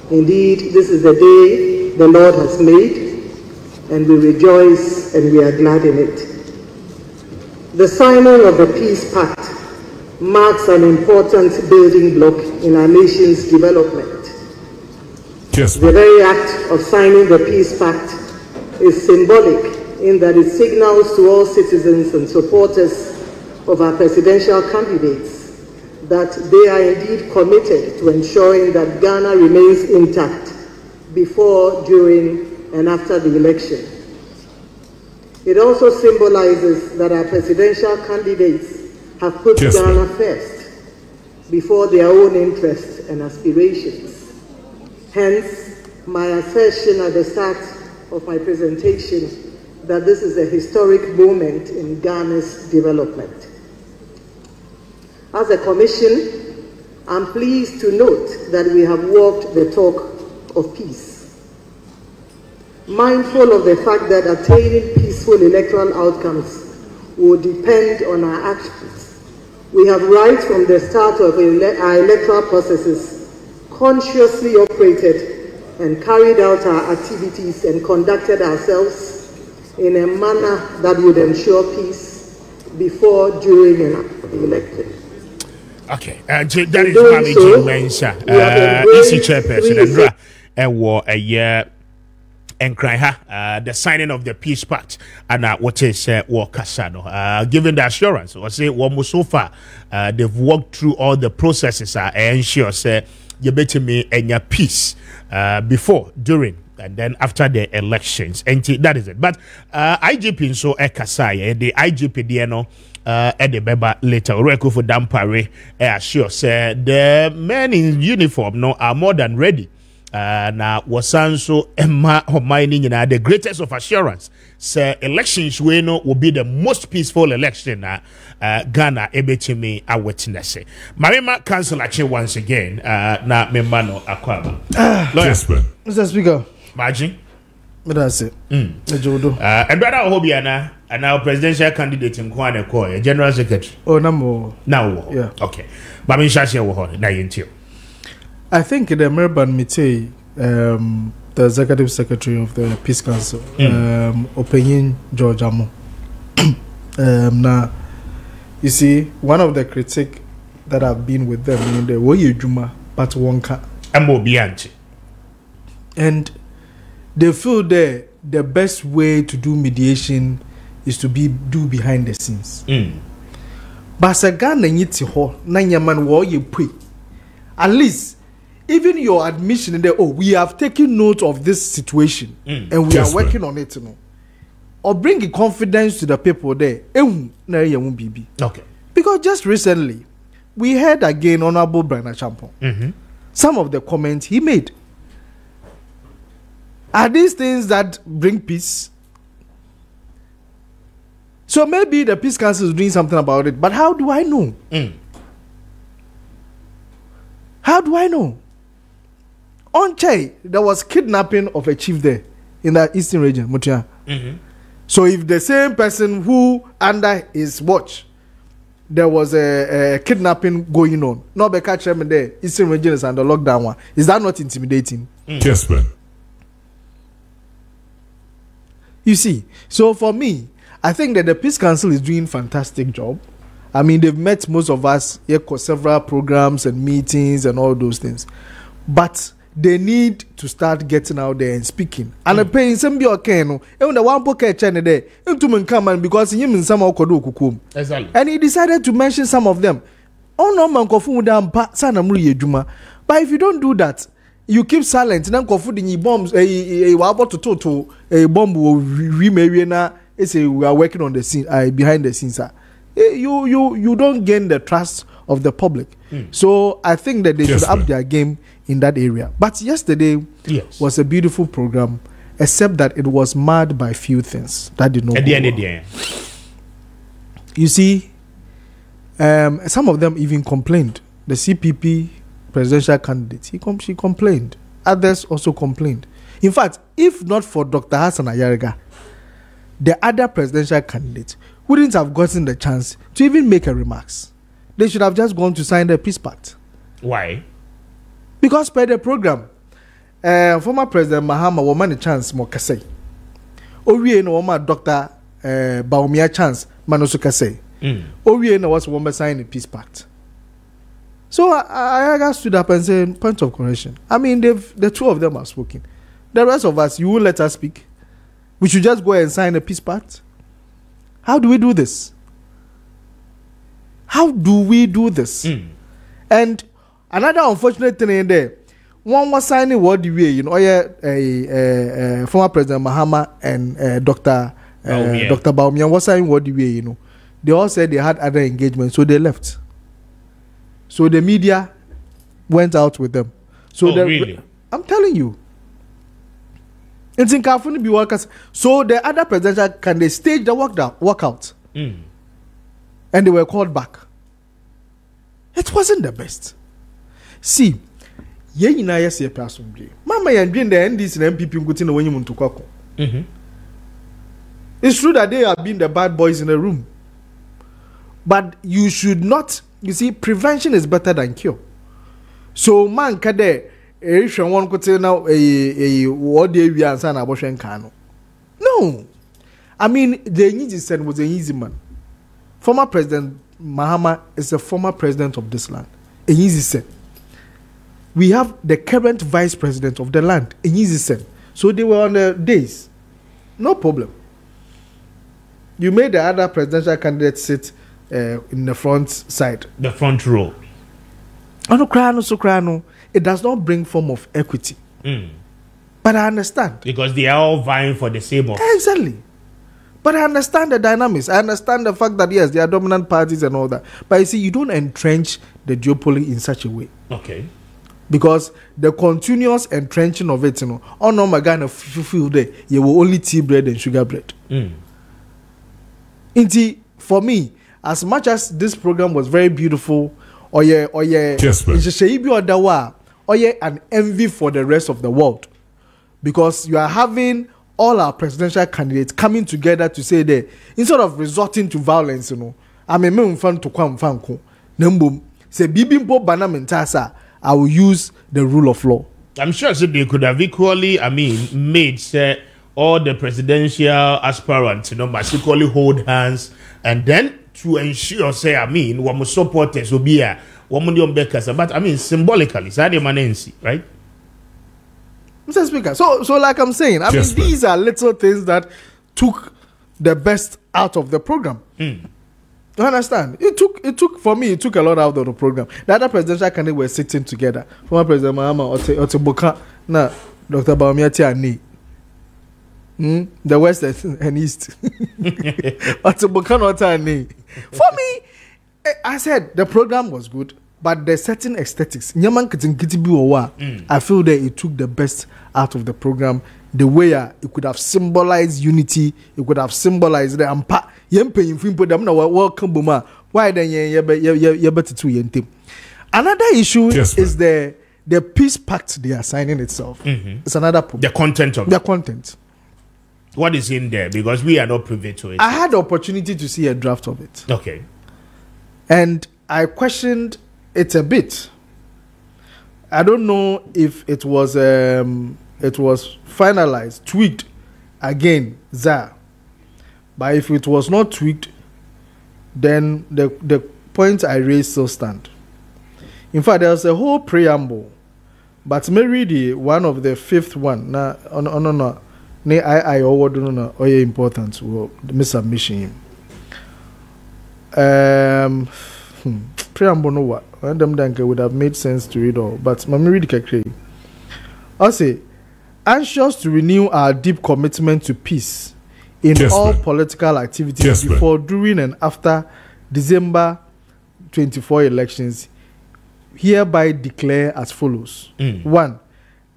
Indeed, this is the day the Lord has made, and we rejoice and we are glad in it. The signing of the Peace Pact marks an important building block in our nation's development. Yes. The very act of signing the Peace Pact is symbolic in that it signals to all citizens and supporters of our presidential candidates that they are indeed committed to ensuring that Ghana remains intact before, during, and after the election. It also symbolizes that our presidential candidates have put Ghana first, before their own interests and aspirations. Hence, my assertion at the start of my presentation that this is a historic moment in Ghana's development. As a commission, I'm pleased to note that we have walked the talk of peace. Mindful of the fact that attaining peaceful electoral outcomes will depend on our actions, we have right from the start of our electoral processes consciously operated and carried out our activities and conducted ourselves in a manner that would ensure peace before, during, and after the election. Okay, that is Kwame mention. EC chairperson and a year and cry the signing of the peace pact and what is war Kasano. Given the assurance, or say one more so far, they've walked through all the processes and ensure say you better me and your peace before, during, and then after the elections. And that is it. But IGP so Kasai, the IGP DNO. At the Beba later, Reko for Dampare, assure say the men in uniform are more than ready. Now was so Emma mining the greatest of assurance. Say elections will be the most peaceful election. Ghana ebetimi a witness. Marima cancel action once again. Na memano akwaba. Kessben. Mr. Speaker. Margin. That's it. And brother Hobiana. And now presidential candidate in Kwane Koy, General Secretary. Oh, no. Now, yeah. Okay. But I'm sure I think the Merban Mite, the executive secretary of the Peace Council, opinion George Amo. Now, you see, one of the critics that have been with them in the way Juma, but Wonka. And they feel that the best way to do mediation is to do behind the scenes. But Sagana Yitiho, Nanyaman war you pray. At least, even your admission in there, oh, we have taken note of this situation and we are working on it. Or bring a confidence to the people there. Okay. Because just recently, we heard again Honorable Brian Champon. Some of the comments he made. Are these things that bring peace? So maybe the Peace Council is doing something about it, but how do I know? How do I know? On Chai, there was kidnapping of a chief there in the eastern region, Mutia. So if the same person who under his watch, there was a kidnapping going on, no be catch him there, eastern region is under lockdown one. Is that not intimidating? Kessben. You see, so for me, I think that the Peace Council is doing a fantastic job. I mean, they've met most of us here for several programs and meetings and all those things. But they need to start getting out there and speaking. And the paying some be okay, no. And the one pocket channel there, into Munkaman because him in some Okodo. Exactly. And he decided to mention some of them. Oh no, man, kofu da mpa sana muri yejuma. But if you don't do that, you keep silent. Then kofu di bombs. Wabo to a bomb will remarry na. Say we are working on the scene, behind the scenes. You don't gain the trust of the public. So I think that they should up their game in that area. But yesterday was a beautiful program, except that it was marred by few things that did not. You see, some of them even complained. The CPP presidential candidate, she complained. Others also complained. In fact, if not for Dr. Hassan Ayariga, the other presidential candidate wouldn't have gotten the chance to even make a remarks. They should have just gone to sign the peace pact. Why? Because per the program, former President Mahama woman a chance more kase. Owie no woman Dr. Baumia chance manoso kase. Owie no was woman sign the peace pact. So I stood up and said, point of correction. I mean, the two of them have spoken. The rest of us, you will let us speak. We should just go and sign a peace pact. How do we do this? How do we do this? And another unfortunate thing in there, one was signing what the way, you know, former President Mahama and Dr. Baumia was signing what the way, you know. They all said they had other engagements, so they left. So the media went out with them. So really? I'm telling you. It's in California be workers. So the other presidential candidates staged the walkout. And they were called back. It wasn't the best. See, Mama and the NDC and MPP when you to It's true that they have been the bad boys in the room. But you should not, you see, prevention is better than cure. So man kade one could say now what day we answer an abortion cano. No. I mean the Niji was an easy man. Former President Mahama is a former president of this land. A easy said. We have the current vice president of the land. A easy said. So they were on the days. No problem. You made the other presidential candidate sit in the front side. The front row. It does not bring form of equity. But I understand. Because they are all vying for the same office. Exactly. But I understand the dynamics. I understand the fact that, yes, they are dominant parties and all that. But you see, you don't entrench the duopoly in such a way. Okay. Because the continuous entrenching of it, oh no, my God, feel there, you will only tea bread and sugar bread. Indeed, for me, as much as this program was very beautiful, an envy for the rest of the world, because you are having all our presidential candidates coming together to say that instead of resorting to violence, I mean, fun to come fanko. Nembum say bibimpo banamentasa. I will use the rule of law. I'm sure they could have equally, made all the presidential aspirants, must equally hold hands, and then to ensure, what supporters will be a woman but symbolically, right? Mr. Speaker, so like I'm saying, these are little things that took the best out of the program. You understand? It took for me. It took a lot out of the program. The other presidential candidates were sitting together. Former President Mahama, Oteboka, na Dr. Bawumia Ani. The West and East. Oteboka not Ani. For me, I said the program was good, but there's certain aesthetics. I feel that it took the best out of the program. The way it could have symbolized unity, it could have symbolized the ampa. Why then another issue is the peace pact they are signing itself. It's another problem. The content of the content. What is in there? Because we are not privy to it. I had the opportunity to see a draft of it. Okay. And I questioned it a bit. I don't know if it was finalized, tweaked again, but if it was not tweaked, then the points I raised still stand. In fact, there's a whole preamble, but maybe one of the fifth one. No. I important. Well, miss submission. Preamble no what? Random danke would have made sense to read all, but me read it. I'll say, anxious to renew our deep commitment to peace in all political activities before, during, and after December 24 elections, hereby declare as follows. 1.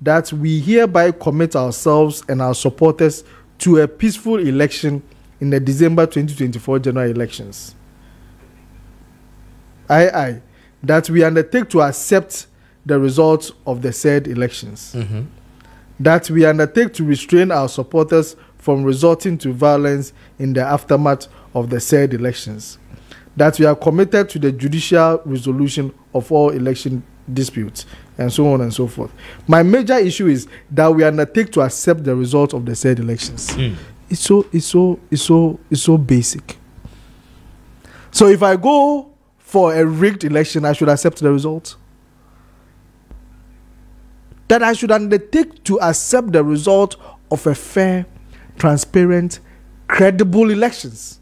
That we hereby commit ourselves and our supporters to a peaceful election in the December 2024 general elections. That we undertake to accept the results of the said elections. That we undertake to restrain our supporters from resorting to violence in the aftermath of the said elections. That we are committed to the judicial resolution of all election disputes, and so on and so forth. My major issue is that we undertake to accept the results of the said elections. It's so basic. So if I go for a rigged election, I should accept the results. That I should undertake to accept the result of a fair, transparent, credible elections.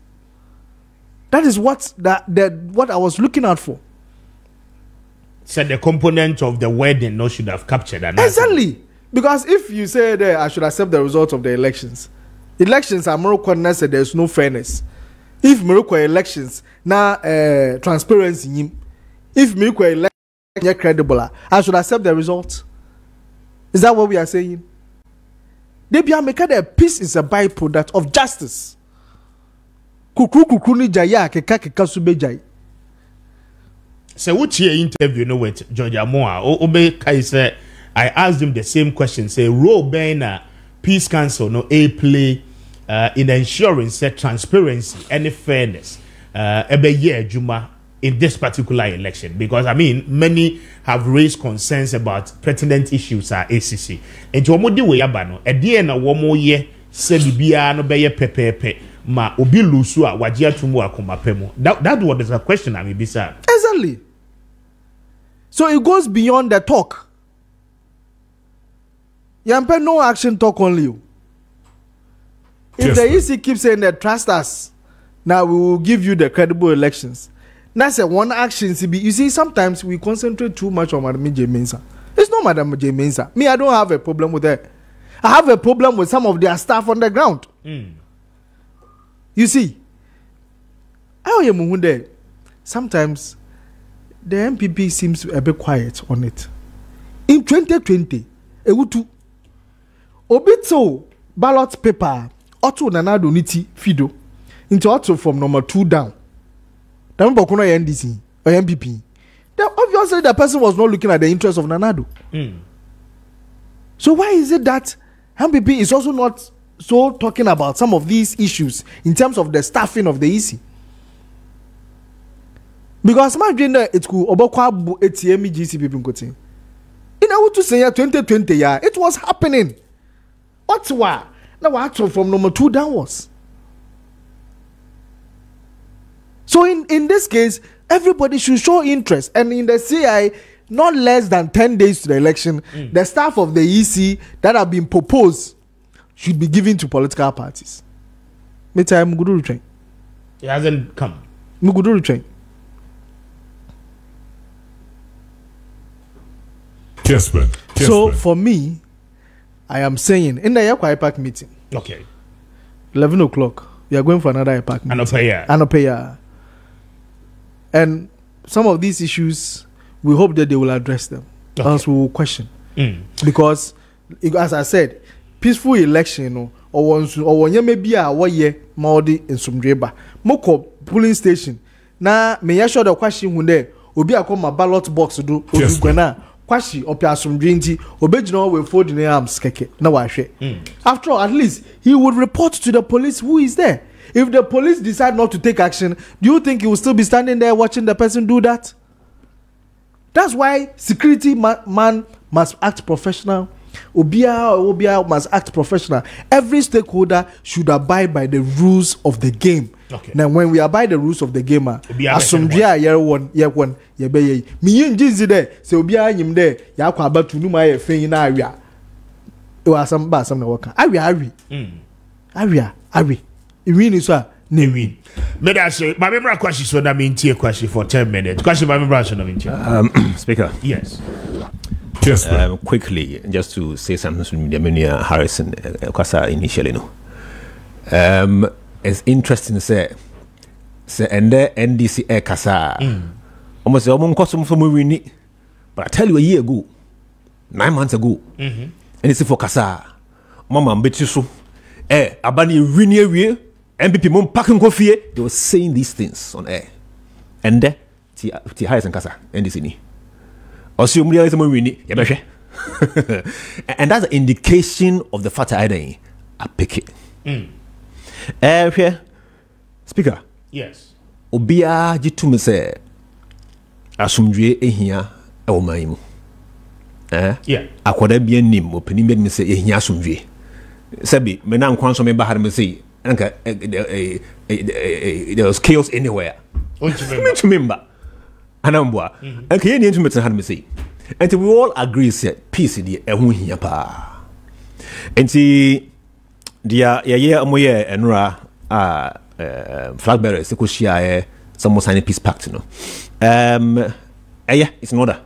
That is what I was looking out for. So the component of the wording no should have captured that. Exactly. Because if you say that I should accept the results of the elections are Morocco said there's no fairness. If Morocco elections now transparency, if Morocco elections are credible, I should accept the results. Is that what we are saying? They be make that peace is a byproduct of justice. Kukru ni jaya keka sube jai. So which year interview no with George Amoa Obe Kai said I asked him the same question. Say role being a peace council no a play in ensuring said transparency and fairness ebe year Juma in this particular election, because I mean many have raised concerns about pertinent issues at ACC. And to omodi we yabano e die na wo mo ye se bibia no be ye pepepe ma obi lusu a wagye atumu akomapemu. That was the question I mean bisa. Exactly. So it goes beyond the talk. Yampe no action talk only. If the EC keeps saying that trust us, now we will give you the credible elections. That's a one action. You see, sometimes we concentrate too much on Madam J. Mensah. It's not Madam J. Mensah. Me, I don't have a problem with that. I have a problem with some of their staff on the ground. You see, sometimes the MPP seems a bit quiet on it. In 2020, Obito ballot paper, Otto Nanado Niti Fido, into Otto from number 2 down. NDC or MPP. Then obviously the person was not looking at the interest of Nanado. So why is it that MPP is also not so talking about some of these issues in terms of the staffing of the EC? Because my agenda it could obokwa ATM GC people kotin. In order to say 2020 yeah, it was happening. What's why? Now what from number 2 downwards. So in this case, everybody should show interest. And in the CI, not less than 10 days to the election, the staff of the EC that have been proposed should be given to political parties. It hasn't come. Kessben. So for me, I am saying in the Yakwa IPAC meeting, okay, 11 o'clock, we are going for another IPAC meeting. Anopaya. And some of these issues, we hope that they will address them. Okay. Else we will question. Because, as I said, peaceful election, or one maybe a 1 year Maudi in Sumdreba. Moko polling station. Now, may I show the question when there will be a my ballot box to do. Kwashi opia Sumdrinti, Obejino will fold in the arms keke. No, I share. After all, at least he would report to the police who is there. If the police decide not to take action, do you think he will still be standing there watching the person do that? That's why security man must act professional. Obia must act professional. Every stakeholder should abide by the rules of the game. Okay. Now, when we abide the rules of the game, asumdria year one, me yin jinzi there, so obia him there, yakwa about to no my thing in area. It was some bad some worker. Ari. Win is a win. May I say, my member question so that mean tea question for 10 minutes. Question my member Speaker. Yes. Quickly, just to say something to Media Harrison, Kwasa initially no. It's interesting to say and the NDC air kasa. Almost custom for me, but I tell you a year ago, 9 months ago, and it's for kasa. Mama Betusu, Abani Rinier. MPP mom packing coffee, they were saying these things on air. And there, T Harrison Kasa, NDC ni. Also, and that's an indication of the fact that I pick it. Speaker. Yes. Obia jitu me say asumdwe ehia e wo man mu. Yeah. Akoda bia nim opani me say ehia asumdwe. Sabi me na nkwan so me ba har me say there was chaos anywhere. Remember. Anambwa. And can you intimate had me say? And we all agree that peace in the here pa. And see the moye enra flag bearers ko share some sign peace pact no. Yeah, it's in order.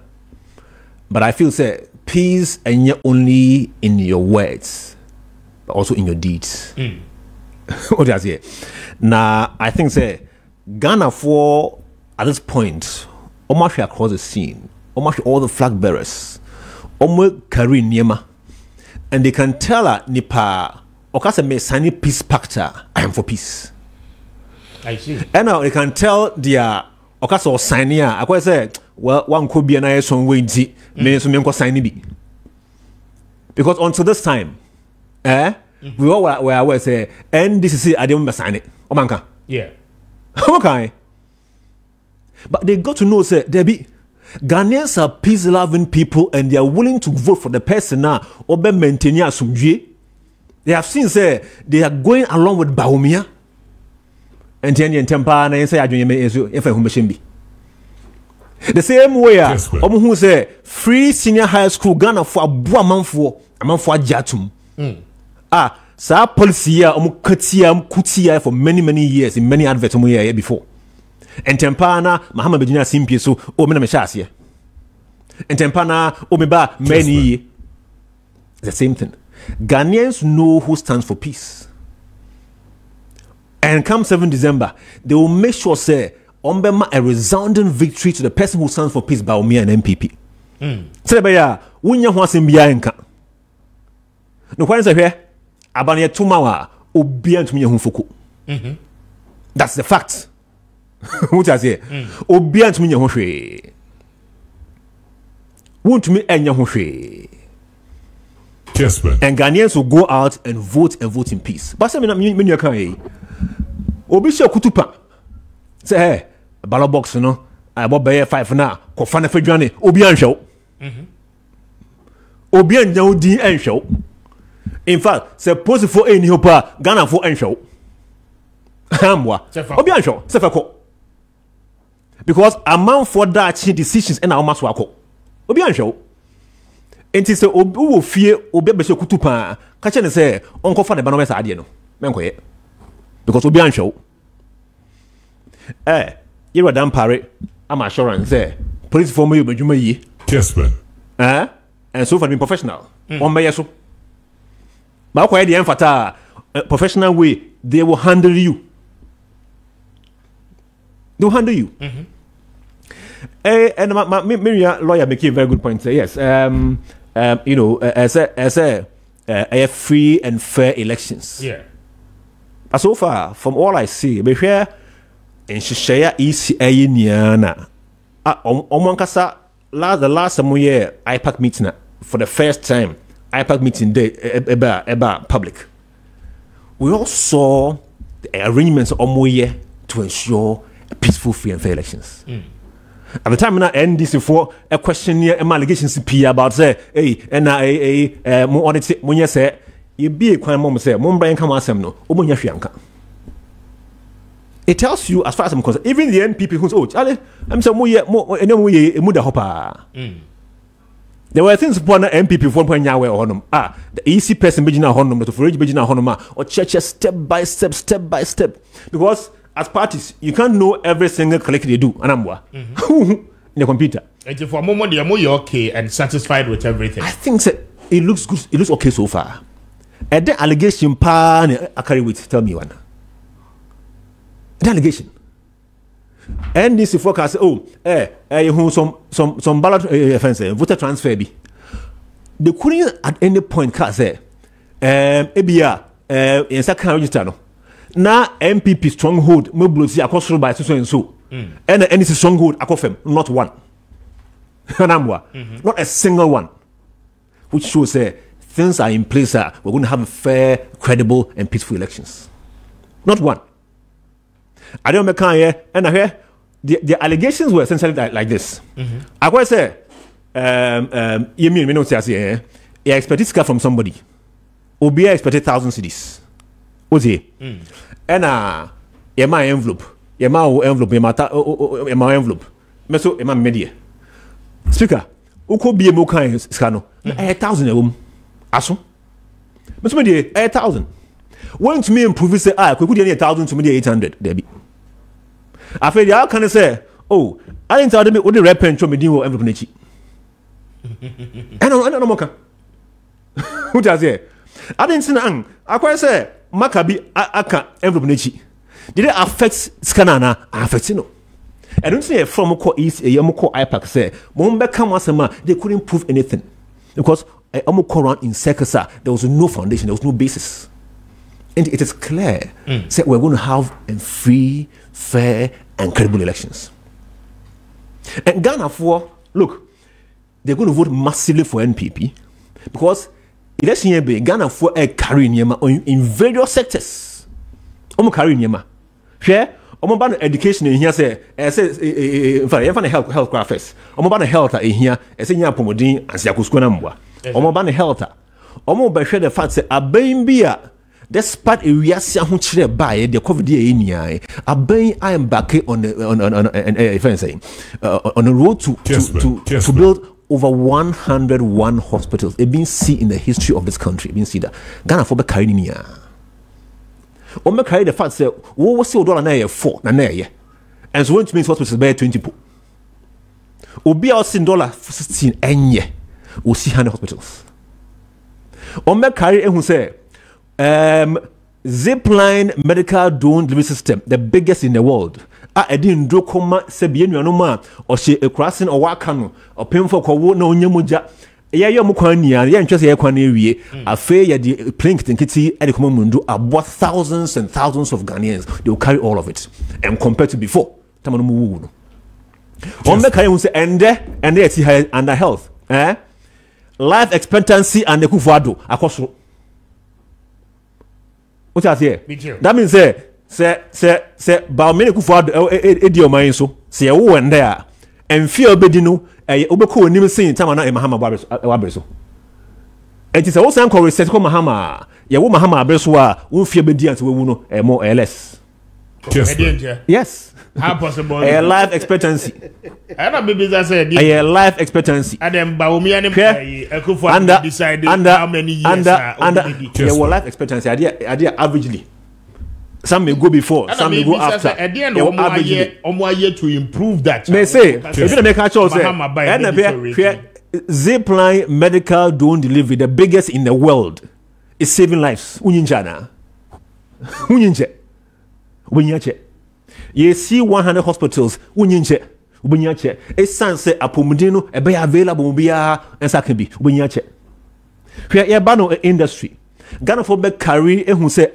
But I feel say peace and yet only in your words, but also in your deeds. What does it? Now I think say Ghana for at this point, almost across the scene, almost all the flag bearers, almost carry Niema. and they can tell her nipa okasa me sign peace pact. I am for peace. I see. And now they can tell their okasa or sign here. I quite say, well, one could be an IS on way to me so sign be. Because until this time, we all were aware say, and this is I didn't sign it. Omanka. Yeah. Okay. But they got to know, say, Debbie, Ghanaians are peace-loving people and they are willing to vote for the person now or be maintaining asumdue. They have seen, say, they are going along with Baumia. And then Tempa and say, I don't know if I be. The same way, who say, free senior high school Ghana for a man for Jatum. Sa policy kutia for many years in many adverts before. And Tempana, Muhammad Bejina Simpi, so Omena Meshasia. And Tempana, Omeba, many. The same thing. Ghanaians know who stands for peace. And come 7 December, they will make sure, say, Ombema a resounding victory to the person who stands for peace by Omia and MPP. Say, Baya, Wunya Hwasim Bianca. No, when is here? Abania Tumawa, Obian to me Humfuku. That's the fact. What I say? Obian to me Yahushe. Won't me and Yahushe. Kessben. And Ghanaians will go out and vote in peace. But I mean, you can't. Obisha Kutupa. Say, hey, ballot box, you know. I bought Bayer 5 now. Kofana Fedjani, Obian show. Obian no D and show. In fact, suppose for any hopa, Ghana for and show. Hamwa. Obian show. Sefako. Because a man for that decisions and our maswako. Obian show. And it's a obu fear Obebesho Kutupa. Catching say, Uncle Father Banomes Adiano. Manque. Because Obian show. You're a damn parrot. I'm assurance there. Police for me, but you may. Kessben. And so far being professional. On by so. But why the emphata professional way, they will handle you. They will handle you. And my lawyer making a very good point. Yes, you know, as a free and fair elections. Yeah. But so far, from all I see, be here in Shishaya East Ayiniana. The last year IPAC meeting for the first time. IPAC meeting day about public. We all saw the arrangements of to ensure peaceful, free and fair elections. At the time when I end this for a question here, allegations about say, hey, more audit when you say you be a crime mom say, Mumbai and come no, it tells you as far as I'm concerned, even the NPP who's Charlie, I'm so more muda hopper. There were things upon an MPP 1.9 or honum. The easy person Bejina honum, the forage Bejina honoma, or churches step by step. Because as parties, you can't know every single click they do. Anamwa. In the computer. And for a moment, you're more okay and satisfied with everything. I think that it looks good. It looks okay so far. And the allegation, I carry with. Tell me one. The allegation. And this forecast, some ballot offense, voter transfer be. They couldn't at any point say, ABR, in second register no. Now MPP stronghold, mobility across by so and so. And any stronghold across not one. Not a single one. Which shows things are in place. We're going to have fair, credible, and peaceful elections. Not one. I don't make and I hear the allegations were essentially like this. I quite say, you mean, you expect this from somebody. Obi expected 1,000 cities. What's he? And my envelope, my envelope, meso my media. Speaker, uko be a mokai scano. 1,000 of them. Aso. Meso media 1,000. When to me improve say, could get 1,000 to me 800. Debbie. I feel how can I say, I didn't tell them what the rep and show me deal envelope. I don't know. Who does it? I didn't say, I quite say, Makabi aka envelope. Did it affect Scanana? Affect no. I don't say from a core east a Yamoko IPAC say, Momba come they couldn't prove anything. Because almost around in circles. There was no foundation, there was no basis. And it is clear that we're going to have a free, fair, and credible elections. And Ghana look, they're going to vote massively for NPP because election year Ghana for a carrying in various sectors. Carrying yama. Share ban education in here say in fact health graphics. Ban health in here say nya pomodin and siakusko na mboa. Ban health. Be share the fact say aban bia despite a wiase ho kire bae the covid e nia aban I am back on the on the road to build over 101 hospitals. It been seen in the history of this country. It been seen that Ghana for be carrying nia. Ome carry the fact say wo see $4 na 4 na ye. And so it means hospitals be 20 po. Obi a sin $16 enye. O see 100 hospitals. Ome carry ehun say Zipline medical drone delivery system, the biggest in the world. Edin do koma se bienu no ma o she ekrasin o waka no o pemfo ko na onyamuja ye mo kwan nia ye ntwese ye kwan ewie afa ye the plink tinkiti e de koma mundu about thousands and thousands of Ghanaians. They will carry all of it and compared to before tamano mu wu no on make carry say ende eti under health life expectancy and the kufuado akoso. What you say? That means say ba many kufuado edi o man so say wo ende a emfie obedi no obeko onim sin time na Mahama wabreso enti say wo san ko reset ko Mahama ye wo Mahama abreso a wo fie bedi ante wo no more or less. Yes. How possible? A life expectancy. I don't be said a life expectancy. And then Baumi and decided how many years your life expectancy idea averagely. Some may go before, some may go after. At the end of 1 year to improve that. May say, if you make a choice, Zipline medical drone delivery, the biggest in the world, is saving lives. Uninjana. Unyache. You see 100 hospitals. Unyache. Unyache. A sunset apomudino, a bay available bia and sakambi. Unyache. We are bano industry. Ghana for back carry and who say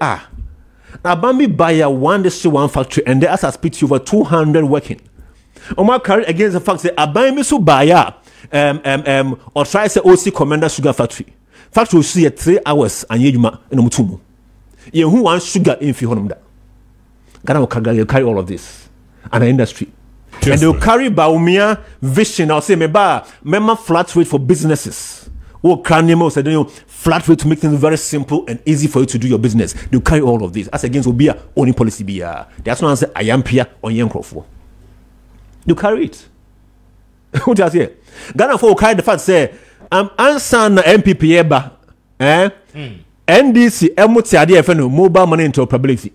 now Bambi buy one district, one factory, and there as I speak to over 200 working. Omar carry against the fact that Abami so buy or try say OC Commander Sugar Factory. Factory will see 3 hours and yejuma in Mutumu. You who wants sugar in Fihonda. Ghana will carry all of this and the industry. Yes, and they will carry Baumia vision. I'll say member flat rate for businesses. Oh, Kranimo said flat rate to make things very simple and easy for you to do your business. They will carry all of this. As against will be a only policy be that's not answer I am Pia on young Crawford. They carry it. What does here? Ghana for carry the fact say answer MPP eba NDC MOTIAD mobile money interoperability.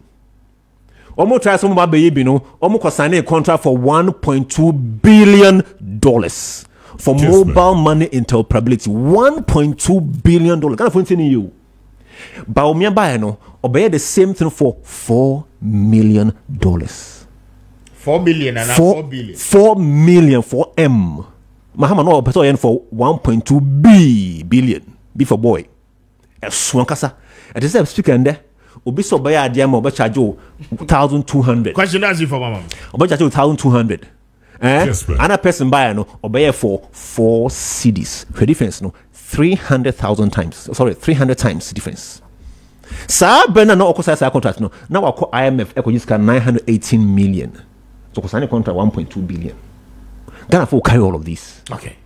Almost try some of baby no almost sign a contract for $1.2 billion for mobile money interoperability. $1.2 billion. Kind of funny you. Baumia buy no obey the same thing for $4 million. 4 million and 4 billion. 4 million for M. Mahama no person for 1.2 billion. B for boy. A swankasa. At the same speaker and there. Obi so buy idea mo be charge 1,200. Question as for mama. Obi charge 1,200. Another person buy no obey for 4 cedis. The difference no 300,000 times. Sorry, 300 times difference. Sa bena no okosa sa contract no. Now I call IMF eco use 918 million. So sign a contract 1.2 billion. Ghana for carry all of this. Okay.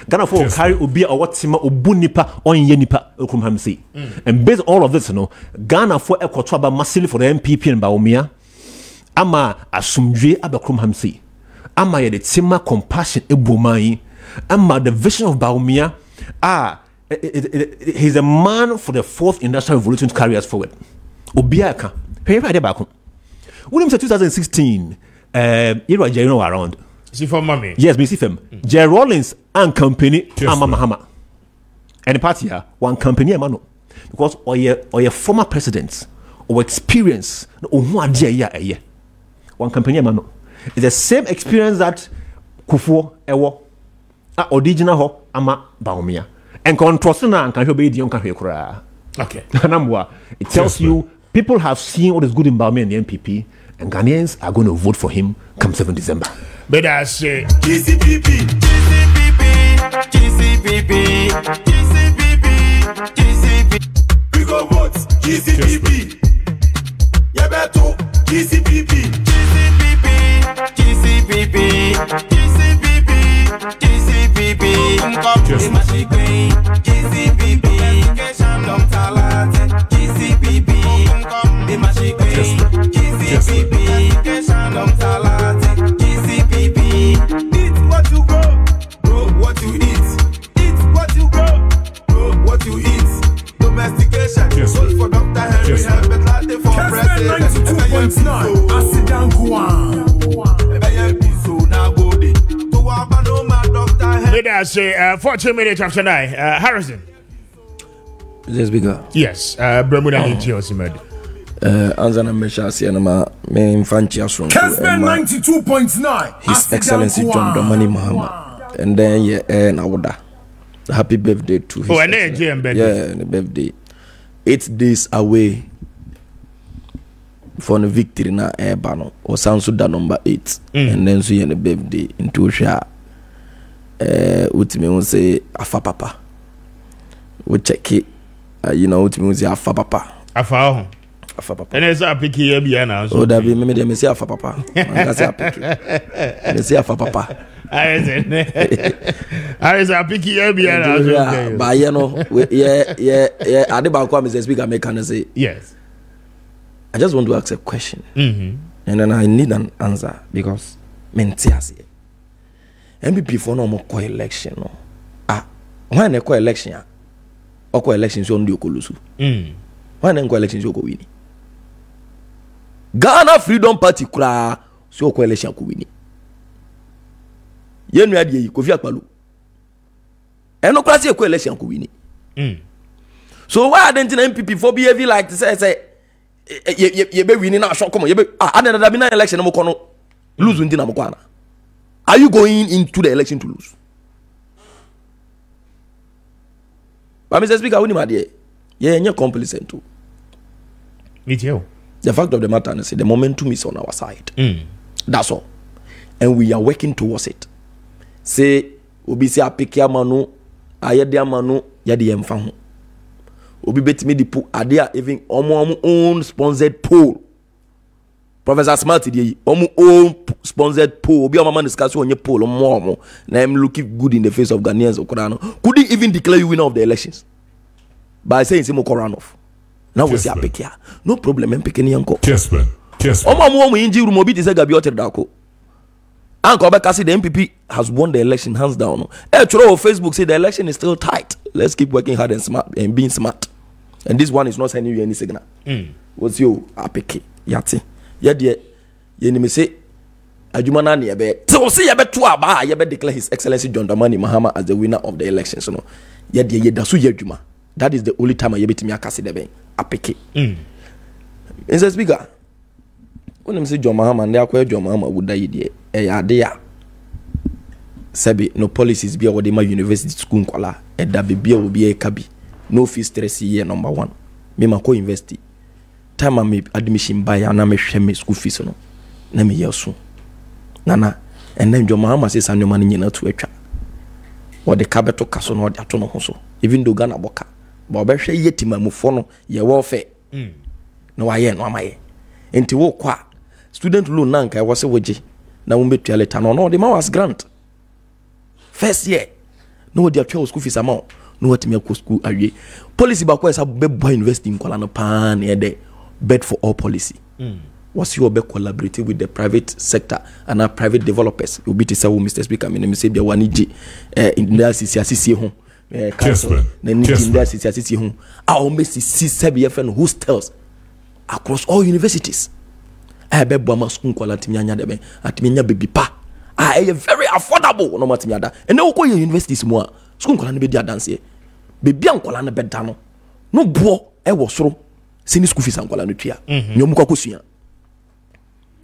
Ghana for carry obi or what tima obunipa on yenipa okumham say. And based all of this, Ghana for a quatraba massively for the MPP and Baumia. Ama asumdwe abakrumham say. Ama ye the tima compassion ebumai. Ama the vision of Baumia. He's a man for the 4th industrial revolution to carry us forward. Obiaka. Pay right back. William said 2016. You know around. See for mommy. Yes, we see them. Jerry Rollins and company Mahama. And the party here, one company amano. Because or your former presidents or experience one company amano. It's the same experience that Kufuor Ewo original ho ama Baumia. and control na can be the young. Okay. It tells you people have seen what is good in Bami and the NPP, and Ghanaians are going to vote for him come 7 December. But I say GCPP. We go vote GCPP. Yebeto GCPP. I say 14 minutes after 9. Harrison. Let's begin. Yes. Bermuda in Tiosimad. Anzana Mesha Sianama, me Fanchias from Kessben 92.9. His Excellency John Dramani Mahama. And then, yeah, and Awoda. Happy birthday to his. Oh, and then, yeah, the birthday. 8 days away for the victory na Ebano or Sansuda number 8. And then, so, yeah, the birthday into Sha. What me won't say Afa Papa. We check it. You know what me won't say Afa Papa. Afa Papa. And it's a picky here now. Oh, that be me say Afa Papa. I say Afa Papa. Me say Afa Papa. I is a picky here now. But you know, yeah. I did Kwame say speaker make can say yes. I just want to ask a question, and then I need an answer because mentiasi. MPP for no more election no. Why na election ya? Oko election so ndi okolusu. Why na election so ko wini? Ghana Freedom Party kura so oko election ko wini. Yenu ade yi Kofi Akpalo. Eno kura se oko election ko wini. So why didn't MPP for behave like to say ye be winning na so come ye be another be na election mo kono lose ndi na mo kwana. Are you going into the election to lose? But Mr. Speaker, we need you're complacent too. Me too. The fact of the matter is the momentum is on our side. That's all. And we are working towards it. Say, Obi say Apikia Manu, Ayadia Manu, Yadi Mfahu. Obi bet me the pool, Adia even own sponsored poll. Professor Smart di own sponsored poll. Obi mama discuss on your poll more. Now I'm looking good in the face of Ghanaians Okorano. Couldn't even declare you winner of the elections by saying Simo Koranov. Now we see Apekia. No problem, Mpekeni yanko. Kessben. Omo inji rumobi tise gabi otere dako. Anko Obekasi, the MPP has won the election hands down. Choro Facebook say the election is still tight. Let's keep working hard and smart and being smart. And this one is not sending you any signal. What's you Apeke Yati? Yet me say Ajumana ni ebe. So see yebe to aba yebe declare His Excellency John Dramani Mahama as the winner of the election. So no. Yet dasu yejuma. That is the only time I yebe timi akasi debe Apeke. Mr. Speaker, when I say John Mahama, and they John Mahama would die there. There. Sebi no policies be awarded my university school kola. That be will be a kabi. No fee stress year number 1. Me ma ko investi. Time I me admission buy and I me share me school fees no. Na me yeso. Nana and then John Mahama says I'm your money nyina to etwa. Or the capital kaso no ato no so. Even though Ghana boka. But be hwe yetima mu fo no ye warfare. No aye no amaye. Enti wo kwa student loan na nka wo se woje na wo betua letter no the man was grant. First year no dia twa school fees amount no watimi akọ school awie. Policy ba ko esa be boy university nkola no pa na de bed for all policy. Was you be collaborating with the private sector and our private developers? You be to say, Mr. Speaker, me say be one in the CCC home. Kessben. Then in the CCC home. Our message CCBFN hostels across all universities. I be Bama school quality nyanya debe at minya baby pa. I very affordable no matter that. And now go universities more. School quality be there dance. Baby an quality bed down. No bo e wo soro. Sini school fees an quality tua. Nyomu kwa kusua.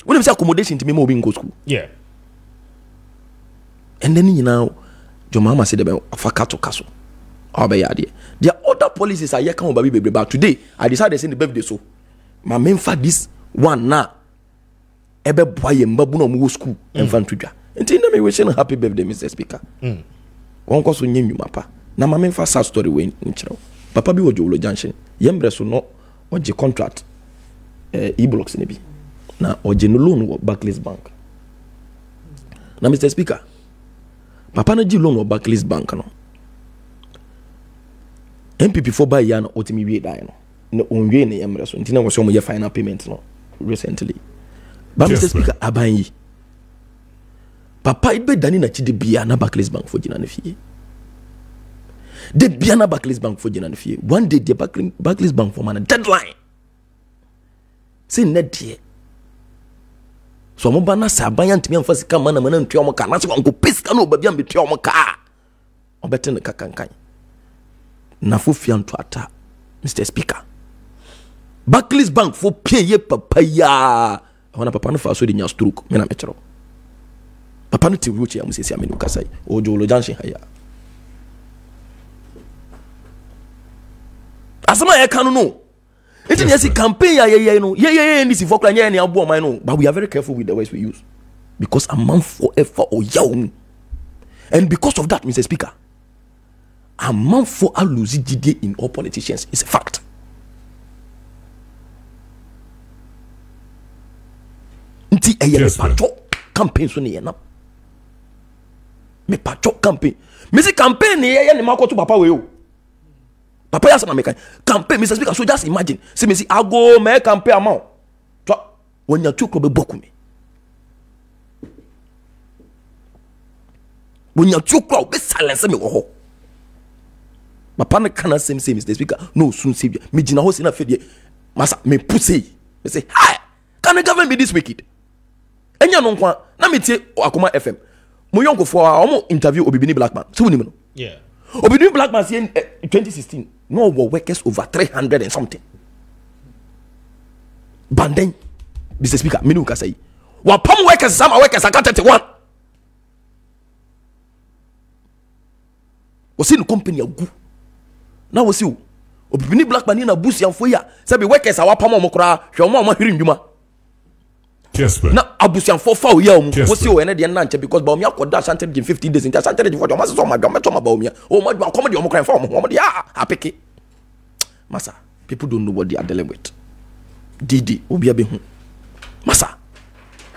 When you say accommodation to me more being go school. Yeah. And then you know, John Mahama said about Afakato Castle. There are other policies I can't baby, but today I decided to send the birthday so. My main for this one now. Ebe boy mbabu no school and fan tuja. Until me wishing happy birthday, Mr. Speaker. One cause when you mapa. Na my main for sad story when Papa bi wojo Junction. Yembre so no on the contract e-blocks in bi. Na oje no loan wo Barclays Bank. Na Mr. Speaker. Papa na ji loan wo Barclays Bank no. MPP for buy ya na otimi wie dai no. No onwe ne yemre so ntina wo so mo ye final payment no recently. But Mr. Speaker abanyi. Papa ibe dani na chide bia na Barclays Bank for jina ne fie. De bia na Barclays Bank for jina ne fie. One day the Barclays Bank for man deadline. Say net die. So mo bana sa abanya ntimi amfa sika mana ntwe omo ka na se ko pesika no babia mbetwe omo ka. Obete ne kakankan. Na fofia nto ata Mr. Speaker. Barclays Bank for pay papa ya. Wana papa no fa so de nya stroke me na me chero. Papa no ti wuchi am sesi amenu kasai. Ojo lo Junction haya. Asama ya kanu no. It is a campaign ya no. Yeah this for kra nya na abo man no. But we are very careful with the words we use. Because a man forever or yaw. And because of that, Mr. Speaker, a man for a lose GD in all politicians is a fact. Nti eye pacho campaign so ne na. Me pacho campaign. Me say campaign ye ne makoto papa we o. Papa ya sama me kan. Campaign Mr. Speaker, so just imagine. Say me say I go me campaign amount. To when you took be boku me. When you took be silence me wo ho. Papa ne kana same Mr. Speaker. No soon save me gina ho se na fedie. Masa me pussy. Me say, "Hi, can the government be this wicked?" Enya no kwa na metie Akoma FM. Mo yonko for omo interview Obibini Blackman. So we know. Yeah. Obibini Blackman say in 2016 no workers over 300 and something. But then Mr. Speaker, me no ka say. Wa pam workers some workers aka 31. O see no company agu. Na wo see Obibini Blackman na busi amfo ya. Say be workers awa pam mo kra, hwe mo hiri ndwuma. Kessben. Na abusian for foul ya omu. Wo see o ene de na nche because ba omi akoda Ashanti in 15 days. Into Ashanti for ma so ma ba omi. O ma dwa come de omo kran for omo de apeke. Masa, people don't know what they are dealing with. Didi obi abe hu. Masa.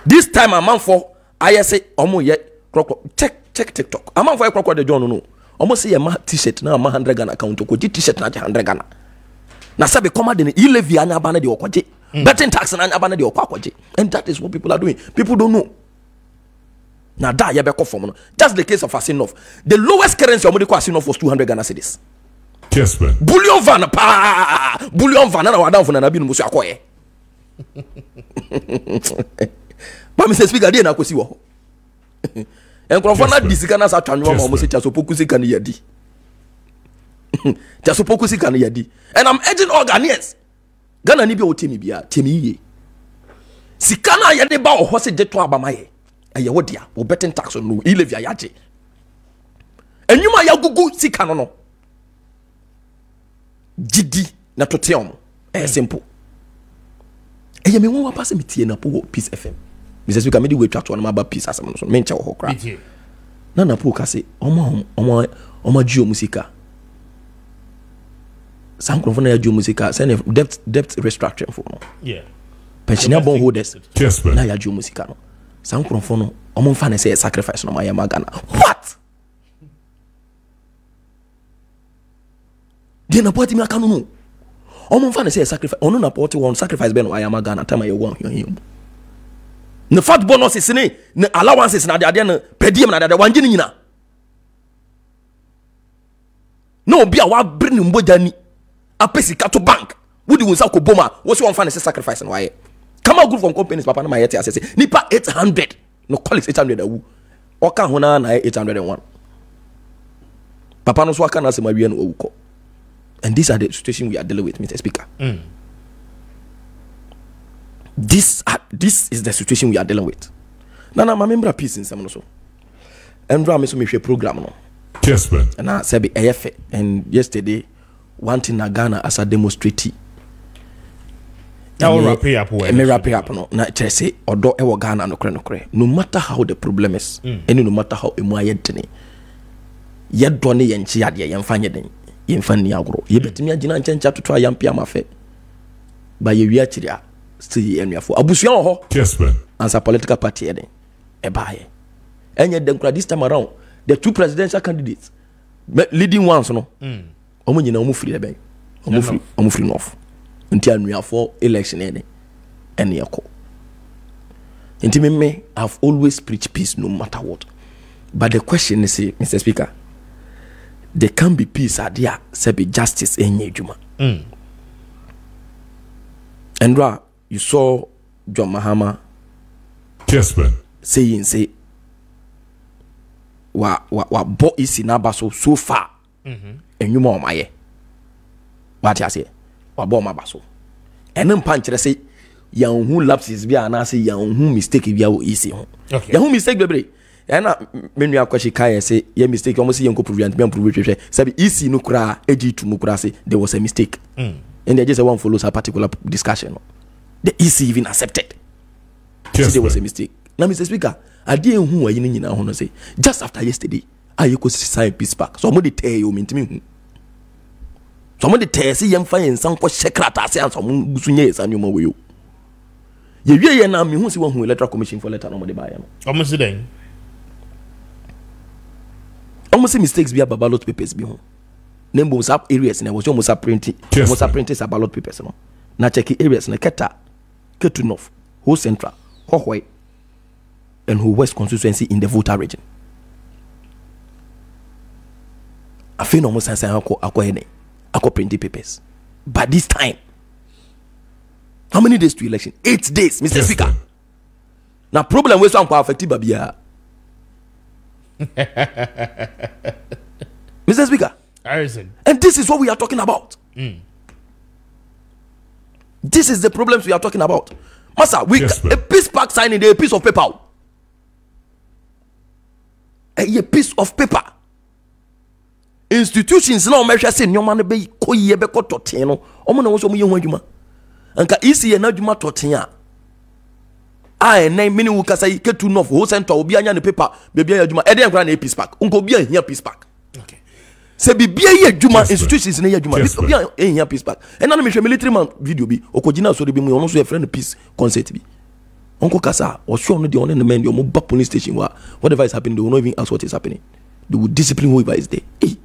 This time a man for I say omo ye check TikTok. A man for kroko de John no. Omo say ma t-shirt na ma 100 Ghana account ko t-shirt na 100 Ghana. Na sabe come de e levy anya ba na de okwaje. Betting tax and abana de okwaje. And that is what people are doing. People don't know. Now that you be from just the case of Asinoff. The lowest currency of Asinoff was 200 Ghana cedis. Kessben. Bullion van bullion van na wadan for na bi no musu akoye. But Mr. Speaker dey na kosi wo. Enkrofo na disika na sa twanwa ma mo se chasopoku sika na yadi. Chasopoku sika na yadi. And I'm urging all Ghanaians. Ghana ni bi o temi bia temi ye. Sika na ye de ba o hose de to abamaye. Aye wo dia, o betting tax no, e levy ayaje. Enyuma ya gugu sika no no. Gidi na to teom. Simple. Eye me won wa pass me tie na po Peace FM. Mr. Speaker, me di we twatwa na ba Peace asem no so. Me nche wo kra. Na po ka se omo ji o musika. Some crofona ya ju musika send debt restructuring for no. Yeah. Pensioner bond holders. Kessben. Na ya ju musika no. Some crofona omo fa na say sacrifice no ma ya magana. What? Dey na party me aka no. Omo fa na say sacrifice. Ono na party one sacrifice be no ya magana time ya won him. The fat bonuses ne allowances na de na pediem na de wanje nyina. No be a wa bring mboja ni. Apesika to bank. Wudi won sa ko boma. Wo se won fa na say sacrifice no why. Come out group from companies papa na my yet say nipa 800. No call it 800 awu. Oka ho na 801. Papa no so aka na se ma wie no awuko. And these are the situation we are dealing with, Mr. Speaker. This is the situation we are dealing with. Na my member peace in some so. Endra me so me hwe program no. Kessben. And I said, and yesterday, one thing in Ghana as a demonstrate. Now wrap it up. Me wrap it up. No, na say odo e wo Ghana no kre. No matter how the problem is, and no matter how emu ayedene. Ye do ne ye nchi ade ye mfa nyeden. Ye mfa ni agro. Ye betimi agina nchencha to try yampia mafe. Ba ye wi akiri a still ye enuafo. Abusua ho. Kessben. As a political party eden. E baaye. Enye dem kra this time around. The two presidential candidates leading ones no omo nyina omo free ebe omo free north nti anua for election ene yako nti me I've always preached peace no matter what, but the question is, Mr. Speaker, there can be peace adia say be justice enye adwuma and you saw John Mahama Kessben saying wa bo isi na baso so far enwuma o maye what you say wa bo ma baso enem panchire say yan hu lapses bia na say yan hu mistake bia wo isi ho yan hu mistake bebre na menu akwashi kai say ye mistake almost yan ko prove and be prove hwehwe say isi no kura agi to mu kura say there was a mistake and they just one follows a particular discussion the isi even accepted there was a mistake. Now Mr. Speaker, I didn't who are you in say just after yesterday I could sign peace pack. Somebody tell you mean to me. Somebody tell see young fine some for secret say and some busunye and you mo you. Ye na me who see one who electoral commission for letter no dey buy am. Almost then. Almost mistakes be about ballot papers be home. Name was up areas and was almost printing. Almost printing ballot papers no. Na check areas na Keta, Ketu North, Ho Central, Hohway and who West constituency in the voter region. I feel almost as I printing papers. But this time, how many days to election? 8 days, Mr. Speaker. Now problem with some affected Babia. Mr. Speaker. Harrison. And this is what we are talking about. This is the problems we are talking about. Master, a peace pack signing a piece of paper. A piece of paper. Institutions now measure say no man be ko ye be ko toten no. Omo na wo so mo ye ho adwuma. Anka isi ye na adwuma toten a. Ah na mini wo kasa Ketu North Ho Central obi anya ne paper bebia ya adwuma. E dey nkra na peace pack. Unko obi ahia peace pack. Okay. Se bibia ye adwuma institutions na ye adwuma. Obi ahia peace pack. E na me hwe military man video bi okogina so de bi mu ono so ye friend peace concert bi. Uncle Kasa or sure no the only man your mobile police station whatever is happening, they will not even ask what is happening. They will discipline whoever is there. Hey,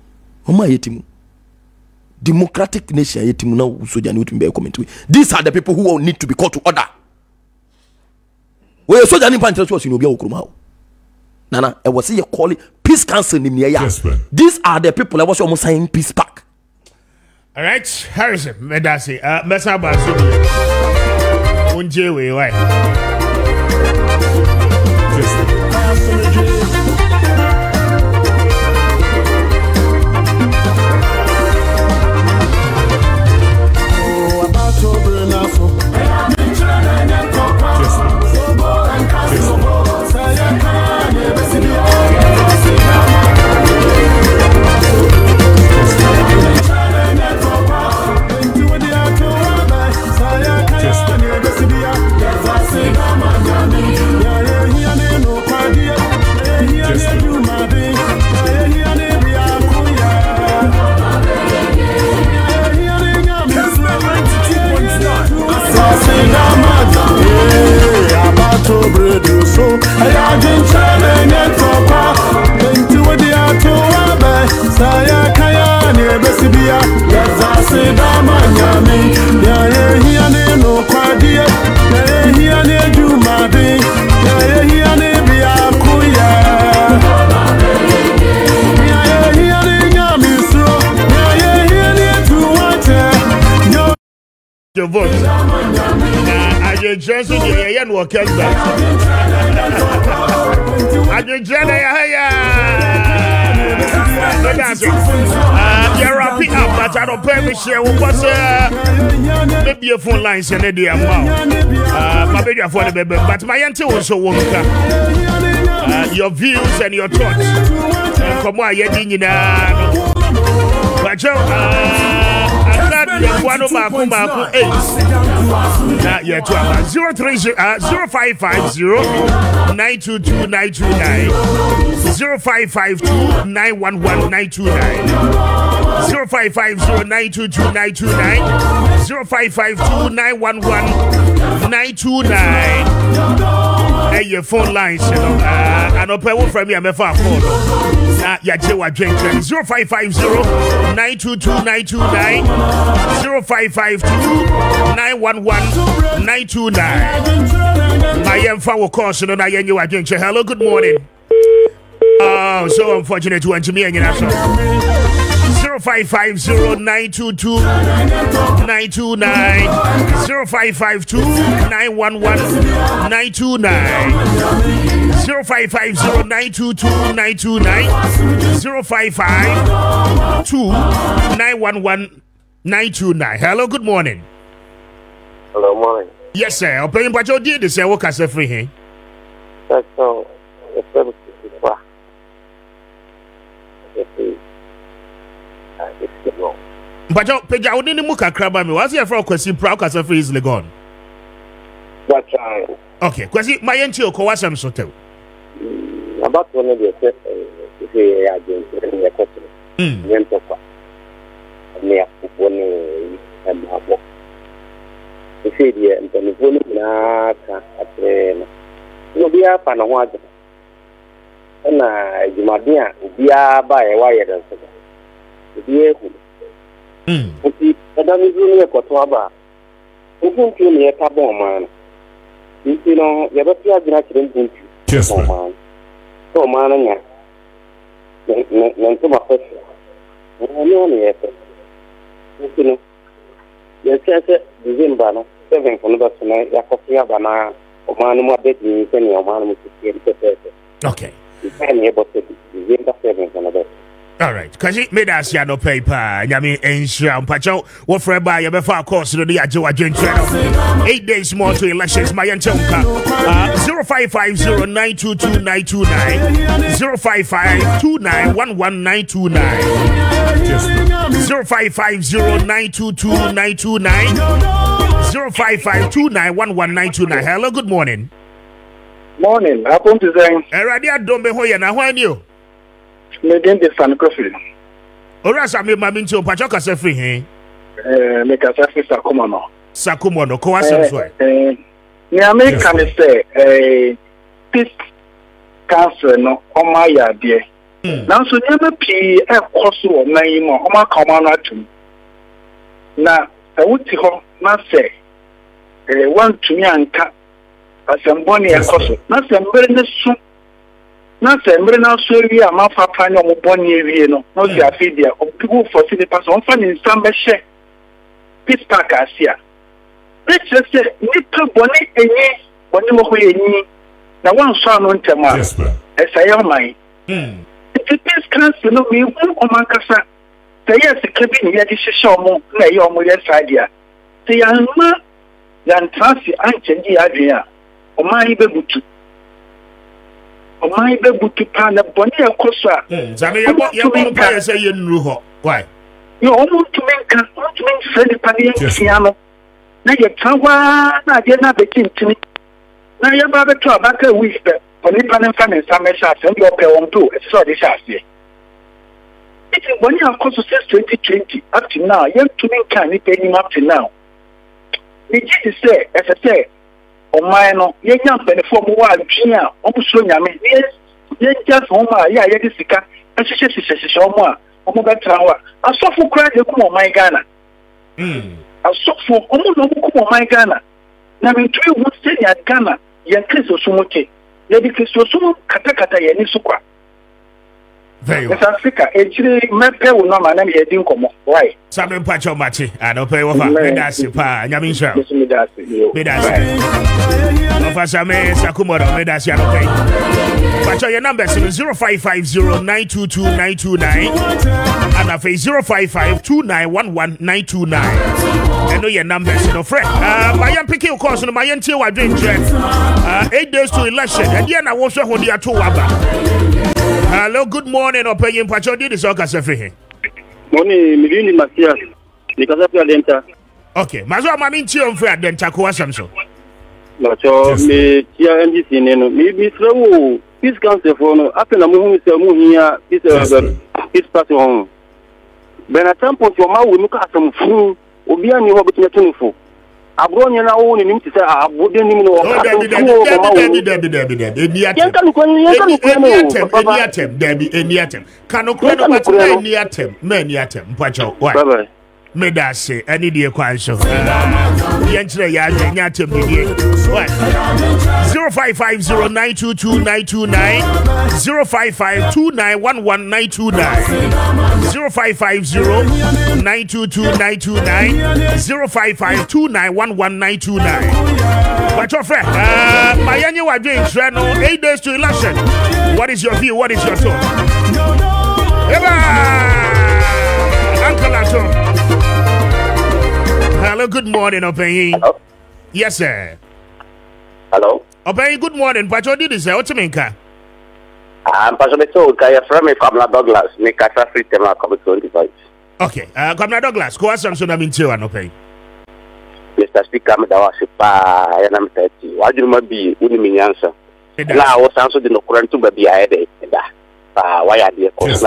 democratic nation now so they need to be comment. These are the people who will need to be called to order. Where so Jani Pantel was in Obia Ukrumao. Nana, I was here calling peace council in the These are the people I was almost saying peace pack. All right, Harrison, Medasi, Mesaba, Unjewe, why? Your vote. I just Kessben. I just you're wrapping up, but I don't pay me share. What's maybe a phone line and a dear mouth. My baby for the baby, but my auntie also won't come. your views and your thoughts. Come on, you're doing one of my 050 922 929 0552 911 929 0550 922 929 0552 911 929. Hey, your phone lines, you know. And I'll pay one from me. I'm a phone. Yeah, 0550 922 929 0552 911 929. My young will call so that I you are drinking. Hello, good morning. Oh, so unfortunate to enter me and 0550 922 929 0552 911 929 0550 922 929 0552 911 929. Hello, good morning. Hello, morning. Yes, sir. I'll pay you, but you did this. What can I say for him? That's all. It's very far. But you pay you didn't look at Krabami. What's your for question? Proud because of easily gone. That's okay. Question my auntie or Kawasam Sotel. About one of your if you are doing a question. If you are no be up and a water. And you might be a by a wire than so. Be able. Madame is only a Cotuaba. Who won't kill me a tabo man? You know, you have a few accident. Yes, man. So, man, and to my question. I know me. You know, yes, December 7 for another tonight. I coffee banana. Man, more bet me any man okay. All right, because it made us no paper. I mean, ensure Pacho, what for by your before course to the Ajoa Joint 8 days more to elections. My Antonka 0550 922 929 0552 911 929 0550 922 929 0552 911 929. Hello, good morning. Morning. I want to say, Radia don't be hoya na when you. Again, the fan coffee. Orasa me maminti o pachoka se free he. Make a safi Sakumono. Sakumono, ko asem so. Ni American say, this cancer no on my idea. Now, so never pee a cost or name or my common atom. Now, I would not say, one to me and cat. As I'm born here, not some very soon. Not some very now, so we are my papa, no born here, no, not your figure of people for city pass on fun in some share. This pack as here. Let's just say, little bonnet and ye, but no way. Now, one son on Tama, as I am mine. If this cancer, no, me, on my casa. Say yes, the cabin, yet is a show more, lay your more idea. Say, I'm not. Yan Transi Anchendi Adria. O my bebutu. O my bebutu pana bonia kosa. Zame ya paya say you nuho. Why? You almost to make friend pani piano. Na ye tawa na de na betin tini. Na ye ba beto abaka whisper. Oni panen fanen samesha se yo pe won do. E so de shase. It's bonia kosa since 2020 up to now. Ye to make kan ni pe ni up to now. They just say, as I say, oh my no, you can't benefit from what Gina, almost so yummy. Yes, just home, yeah, yes, Sika, and she says, Shoma, Omogatrawa. I saw for crying, you come on my Ghana. I saw for almost no come on my Ghana. Now, in 3 would say at Ghana, young Chris or Sumoke, Lady Chris or Sumo, Katakata, Yanisukwa. Very well. Africa, actually, my pay will not manage a dinkum. Why? Samuel Pacho Machi, I don't pay over. Medasi Pa, Yamisha. Medasi. Ofasame Sakumono, Medasi, I don't pay. Pacho, your number is 0550 922 929 and I face 0552 911 929. I know your numbers, you know, friend. My young picking course, my young team were doing 8 days to election, and then I was when they are two waba. Hello, good morning, opinion Pacho. Did this all cafe? Morning, Milini Maakye, because of your denta. Okay, Mazo, I'm in Chion for Denta Coasamso. No, so me, here and this in maybe slow. This council for no, after the movie, this party home. Then at some point, your mouth will look at some food, or be a new opportunity for. I've grown your own in him to say, I wouldn't even know. Debbie, Meda say any dear question. Yentre ya nyatem die. 0550922929 0552911929 0550922929 0552911929. But your friend, my annual are doing 8 days to election. What is your view? What is your thought? Uncle Ato. Hello, good morning, Opey. Hello? Yes, sir. Hello? Opey, good morning. But what did you say? What you mean, ka? I'm Pastor Beto, from Kwame Douglas, make a free tema come 25. Okay, Kwame Douglas, go ask some in Tiwan, Opey. Mr. Speaker, I'm and I'm 30. Why do you be winning me answer? Now, I was answered in the current to be a headache. Why are the course?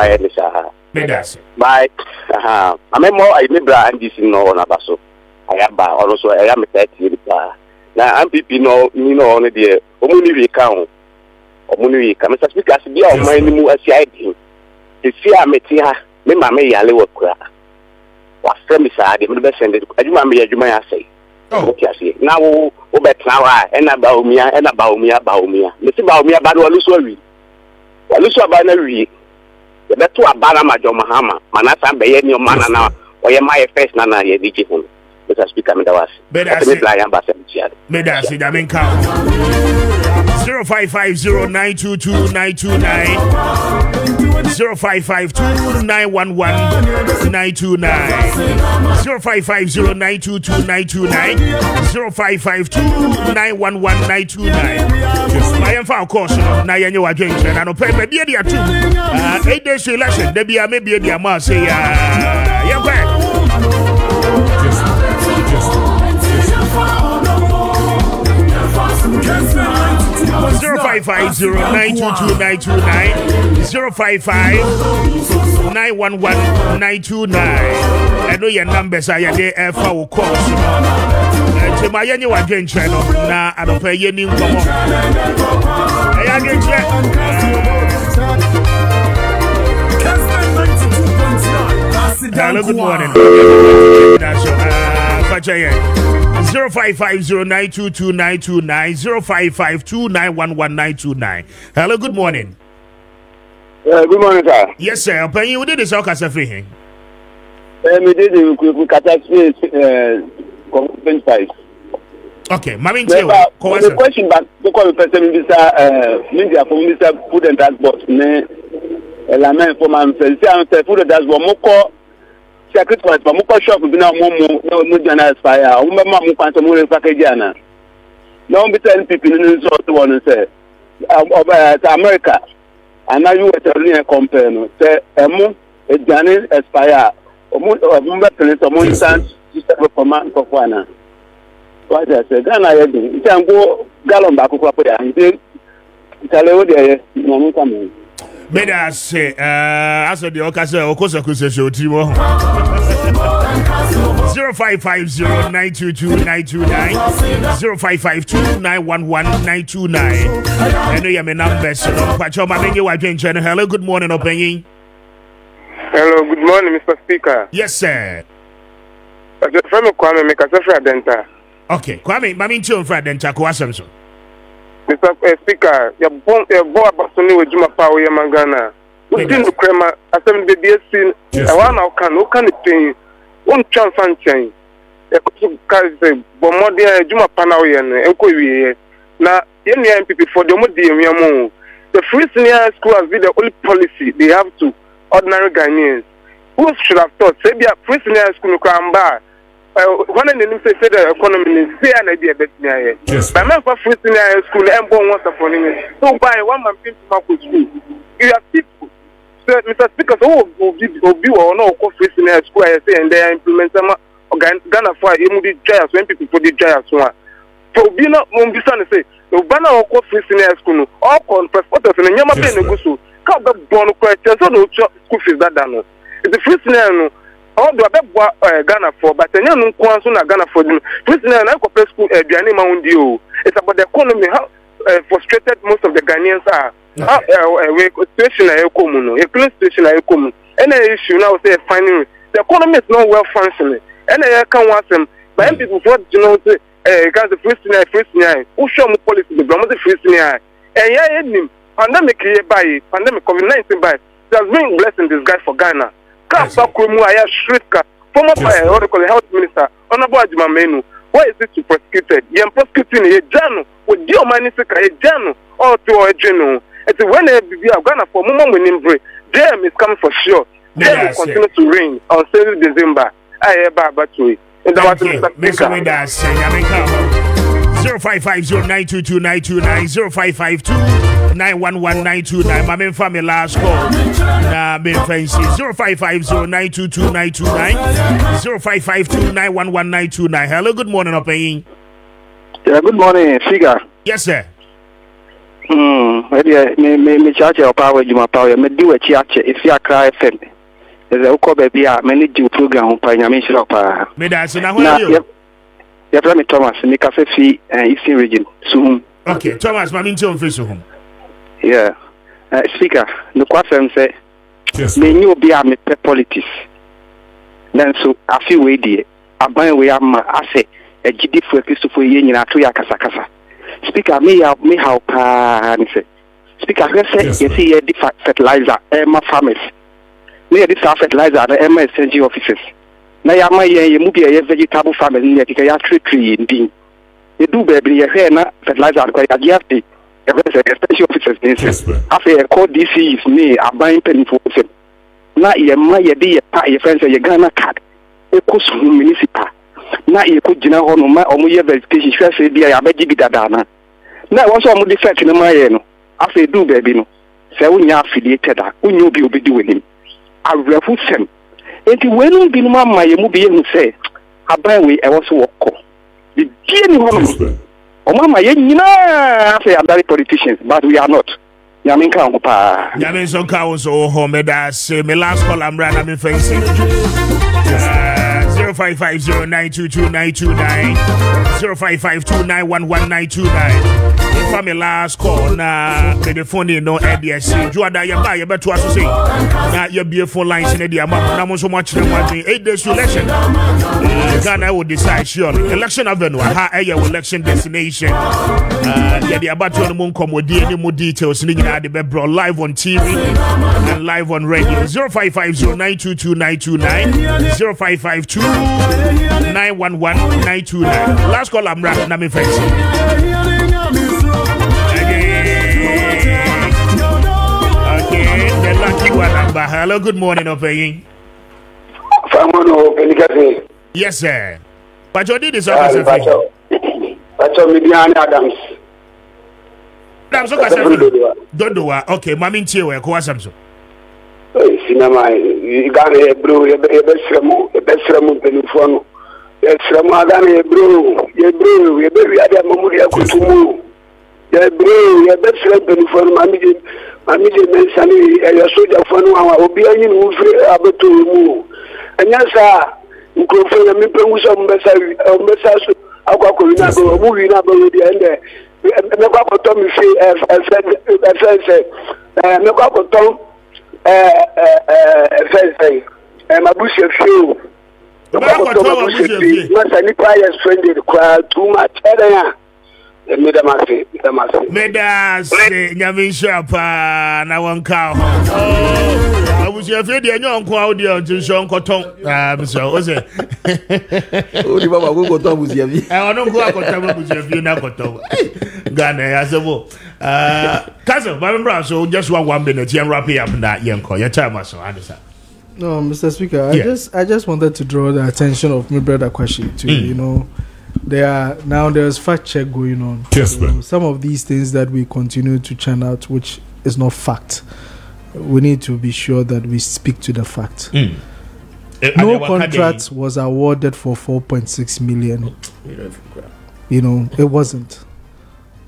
By I'm more I remember and this no on Abaso. I am also I am 30. Now MPP no on the Omuni account. Omuni come Mr. Speaker as be on my new SID. The fear metia, me mamma yale work. What friend is I the send it. I do my say. Okay, I see. Now Obetrawa and about me. Mr. Baumia bad one sorry. Well, look about the better a banner, my John Mahama, Manasa, Bayani, Mana now, or my face, Nana, ye digital. Mr. Speaker, Medawas. Medasi, I mean, 0550922929 0552911929 0550922929 0552911929. I am for course, now you are drinking, and I'll pay maybe a 8 days to election. There be a maybe a mass say, yeah, back. 0550922929 0559112929. I know your numbers are there for course. My annual again channel now. I don't pay any more. Hello, good morning. 0550922929 0552911929. Hello, good morning. Good morning, sir. Yes, sir. Open you did this all cast free. We did we cut conference size. Okay, Mammy, the question back to call the person Mr. Food and Transport. Element for my food and transport. Moko sacrifice for Moko shop be now no jana expire. Umama mu kwanto mu package ana. No be telling people no so to one say America and now you were telling a company no say emu e jana expire. Omu be telling some instant system for man for kwana. What I say Ghana ye dey. It can go gallon back for ya. It tell you there no come. Meda say, as the Okasa Okosa show team 0550922929 0552911929. I know you have numbers. Hello, good morning, Openyi. Hello, good morning, Mr. Speaker. Yes, sir. From Kwame, make a denta. Okay, Kwame, Mammy Chon Fradenta, Kwasam. Mr. Speaker, your boy about to know Juma Power Yamangana. We didn't crema as a baby scene. I want now can it pay one chance and chain. Bomodia Juma Panawian, Equi. Now, any MPP for the Modium. The free senior school has been the only policy they have to ordinary Ghanaians. Who should have thought, say, be a free senior school come back. one in the federal economy is fair and idea that yes. But man for free senior school and born once upon him. So buy 1 month into school. You have people. So Mr. Speaker, will be or no free senior school I say and they implement some Ghana for immediate trials when people put the trials one. So be not Mumbison say no banner or free senior school all on transporters and Yama Benegusu. Can't be born question so no school fees that done. It's the free senior. All do a Ghana for, but then you know, Ghana for them. Listen, I go school. It's about the economy. How frustrated most of the Ghanaians are. Situation a clean station a common. Any issue now say finding the economy is not well functioning. And I can't want them. But people what you know say, guys, the first night. Who show me policy the government the first night. And yeah, pandemic here by pandemic COVID-19 by. There's been blessing this guy for Ghana. Former health minister, Honorable Ajimamenu, why is it to prosecuted? You are prosecuting a journal with your money, a journal or to a journal. It's when we are Ghana for moment when in break. Them is coming for sure. Them will continue to rain on 7th December. I have Babatui. And that was Mr. Windas, 0550922929 My main family last call. Na main fancy 0550922929 0552911929. Hello, good morning, Opeying. Yeah, good morning, Figure. Yes, sir. Me charge your power, you my power. Me do a charge if you cry FM. There's a call baby, many do program on Panyamish Ropa. Me that's now who are you? Yeah, me Thomas, make a fee Eastern region soon. Okay, Thomas, my minton face home. Yeah, speaker, the question say, may you be a politics. Then so a few way dear, a buy way I say, a GD for Christopher Yen at Tuya Casacasa. Speaker, me help, Speaker, you see a fertilizer, Emma farmers. Me a fertilizer at the Emma SNG offices. Na ya ma ye mu be ye vegetable farmers ni ya ya tree ndin e do baby ye hair na fertilizer ko ya giafte e be special officers ni afa e call DC is me aban pen for them na ye ma ye de ye pa ye friends ye Ghana card e ko su municipal na ye ko gina ho no ma omo ye verification hwe se bia ya ba gi bidada na won so omo defect na ma ye no afa e do baby no se unya affiliated a unya obi obedi wenim awrefu sem. Enti wenu bi no ma ye mu bi ye say aban we e wo so woko the die ni hono o ma ye nyina say abari politicians but we are not yamin kan ko pa yamin so ka wo so ho me da say me last call am brother me fancy 0550922929 0552911929 family last call na the phone no ADS Juada ya ba ya beto aso say na ya be phone lines in the amount na mo so much na 8 days to election Ghana will decide surely election avenue ha election destination ya the about to mo komodi any more details ni na the be bro live on TV and live on radio 0550922929 0552911929 last call am na me fancy. The lucky one number. Hello, good morning, Opeying. Yes, sir. But you did this officer. Adams. Dodowa. Okay, Mami Chewe, ko asamso. Cinema, you got a bro, you best from telephone. Yes, from Adana, bro, you baby, I have memory of Kutumu. Yeah, bro, you best from telephone, Mammy Mensani, a soldier for no hour, Obian, who free able to move. And yes, sir, you could find a mipper with some message, Aquacolina, moving up with the end. Make up Tommy say, make up Tom, my bush of few. Not any prior friend, crowd too much. Medas, Yamin na one cow. I was afraid the young audio to Sean Cotton. So was it? Oh, the Baba go Cotton was Yavi. I don't go Cotton with you now, Cotton. Ghana as a woe. Cousin, my brother, so just 1 minute, and wrap up that young call. Your time was so understand. No, Mr. Speaker, I just wanted to draw the attention of my brother Kwashi to you know, there's fact check going on. So some of these things that we continue to churn out, which is not fact, we need to be sure that we speak to the fact. No contract was awarded for 4.6 million. You know, it wasn't.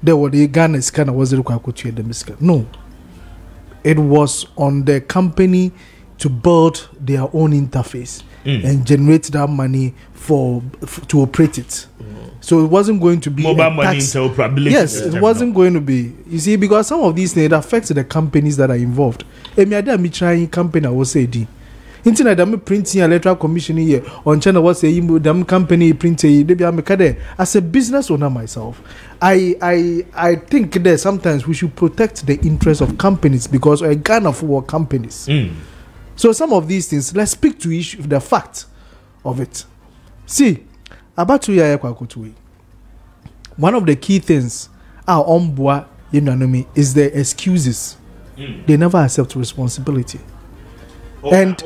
There were the Ghana's kind of was it. No, it was on the company to build their own interface and generate that money to operate it. So it wasn't going to be mobile money interoperability. Yes, it wasn't going to be. You see, because some of these things affect the companies that are involved. Me trying company I will say internet I'm printing electoral commission here on channel was saying them company printing as a business owner myself. I think that sometimes we should protect the interests of companies because we're Ghana for companies. So some of these things, let's speak to the fact of it. See, about 2 years ago, one of the key things our omboa is the excuses. They never accept responsibility. And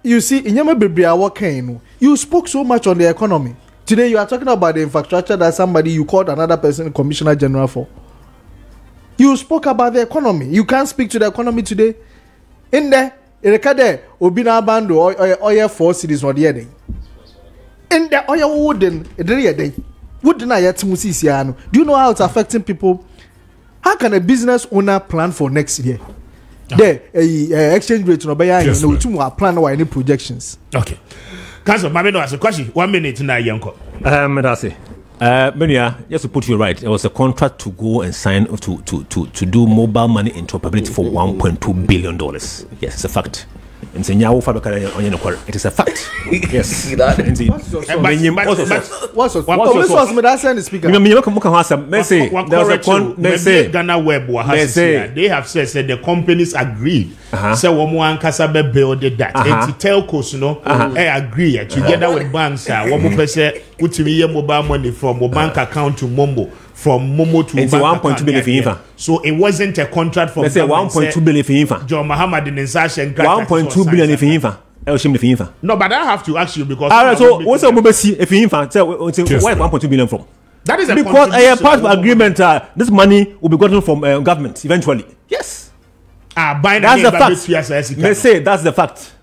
you see, in Yama you spoke so much on the economy. Today you are talking about the infrastructure that somebody you called another person Commissioner General for. You spoke about the economy. You can't speak to the economy today. In there, Obina Bando or 4 cities or the other. In the oil wooden day. Wooden I yet do you know how it's affecting people? How can a business owner plan for next year? The exchange rate no be no plan or any projections. Okay. Council, Mame no ask a question. 1 minute na yanko. That's it. Menia, just to put you right, it was a contract to go and sign to do mobile money interoperability for $1.2 billion. Yes, it's a fact. It is a fact. Yes. Ghana Web they have said the companies agreed. So one Kasabe build that. Telcos agree together with banks. One person put mobile money from a bank account to Momo. From Momo to 1.2 billion for so it wasn't a contract from 1.2 billion for Infa. John Muhammad in Insash 1.2 billion for Infa. No, but I have to ask you because so what's a Mobesi if Infa where 1.2 billion from? That is because a part of agreement this money will be gotten from government eventually. Yes. That's the fact. They say that's the fact.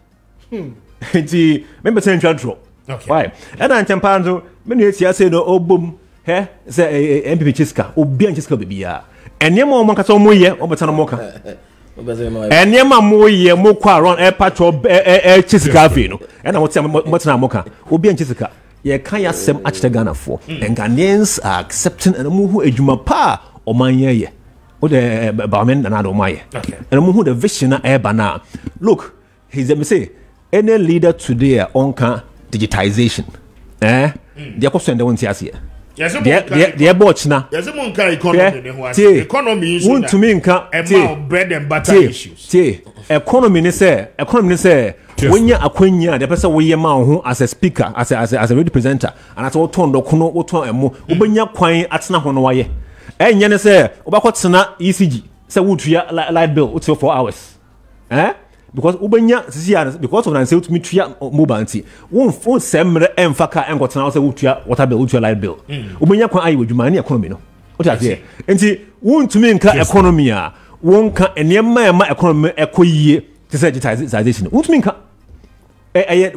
Remember saying control. Okay. Why? And I'm tempando many say no boom. He say MPP Chiska obi an Chiska baby ya enyema o mankasa mo ye o betana mo ka enyema mo ye mo kwa run air patrol Chiska ve no na mo betana mo ka obi an Chiska ye kan ya sem a chete Ghana for and Ghanaians are accepting and mo hu adwuma pa o man ye o de bamen na do man ye and mo hu the vision na e ba na look he's me say any leader today on kan digitization they ko send won ti ase the aborch na economy is to me bread and butter issues. Economy ni say when you akwanya the person we ma ho as a speaker as a radio presenter and at all turn do kono wo turn emo obenya kwan atena ho no waye enye ne say obakotena ECG say wotua light bill wotua 4 hours because ubenya sisi because of na say utumi tua mobile anti won semre emfaka enkotena say wotua water bill wotua light bill ubenya kwan ayi wadwuma ne economy no what are there enti won tumi nka economy a won ka enema ema economy ekoyie to say digitization won tumi nka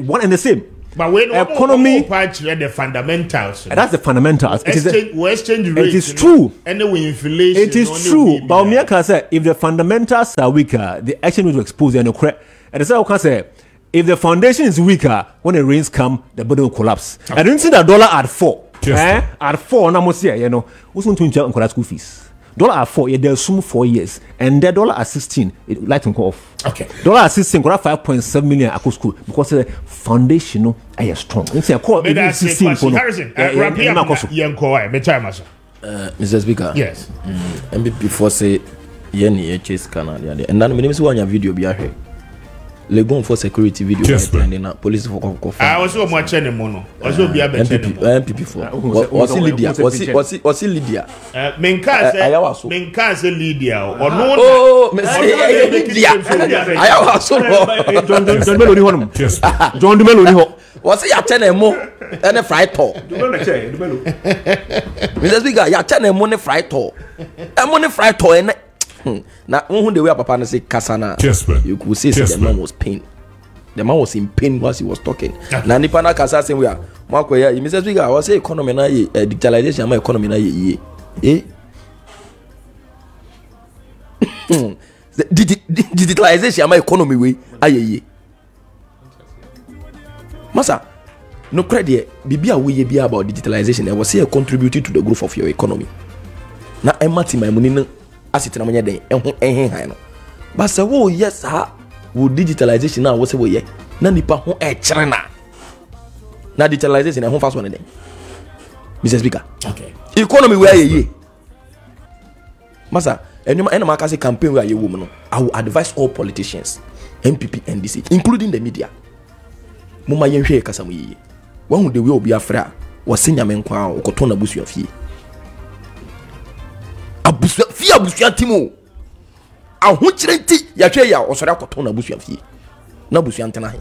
one and the same. But when economy the fundamentals, that's the fundamentals. Exchange rate. It is true. Anyway, inflation. It is true. But Miaka said, if the fundamentals are weaker, the exchange rate will expose you. And the same can say, if the foundation is weaker, when the rains come, the body will collapse. Okay. I didn't see the dollar at 4. At 4, na most year, who's going to enjoy school fees? Dollar at 4, they'll assume 4 years, and the dollar at 16, it light and go off. Okay. Dollar at 16, got 5.7 million at school because the foundation is strong. It's a call. Harrison, Mr. Speaker. Yes. And before say, Yenny Chase Canada, and then when you see one video be here. Legon for security video and then police for I was so much anymore. Also be a MPP for was Lydia was Lydia Menka say Lydia or no Lydia I was so John Melody honum John Melody was ya chene mo and a fried to Mrs. Bigger ya chene mo ne fried to money fried to and now, when the way Papa say Kasana, you could see the man was pain. The man was in pain whilst he was talking. Now, Nipana Kasa saying, "We are Maakye, you Mrs. Bigger, I was say economy na digitalization, my economy na ye. Digitalization, my economy way, aye. Masa, no credit, be about digitalization. I was say contributing to the growth of your economy. Now, I'm my money. Asitena manya den ehun han no ba se wo yes ha wo digitalization na wo se wo ye na nipa ho kire na digitalization ehun fa so ne den Mr. Speaker okay economy we ye masa enuma maka say campaign we ye wo no I will advise all politicians MPP NDC including the media muma ye hwe kasa mu ye wahu de we obi afra wo se nyame nkwa okoto na busu afie abusuan timo ahu kirenti ya hwe ya osore akoto na abusuan fie na abusuan tena he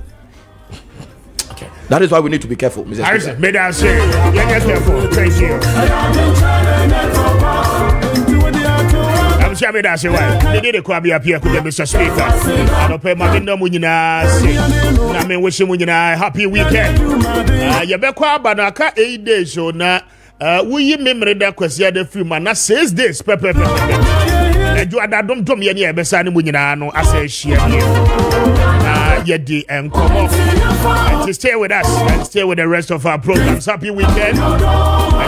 okay that is why we need to be careful Mr. Harrison made us say yeah careful thank you I'm sure made us say why they did Kwame Appiah Kubi Mr. Speaker no pay my kingdom nyina say na me wish mu nyina happy weekend ya be kwa banaka 8 days so na we memory da kwasi ada free man na 6 days pepe eju ada dom ye ne e besa ne mu nyina no asa hia ne ye di enkomo and stay with us and stay with the rest of our programs. Happy weekend,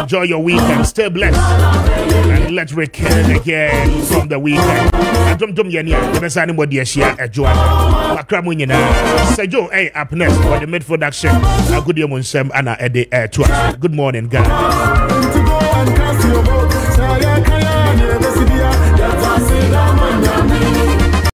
enjoy your weekend, stay blessed, and let's return again from the weekend. Dom ye ne e besa ne body hia eju ada akra mu nyina sejo up next for the mid production. Good day munsem ana ede to us. Good morning, God.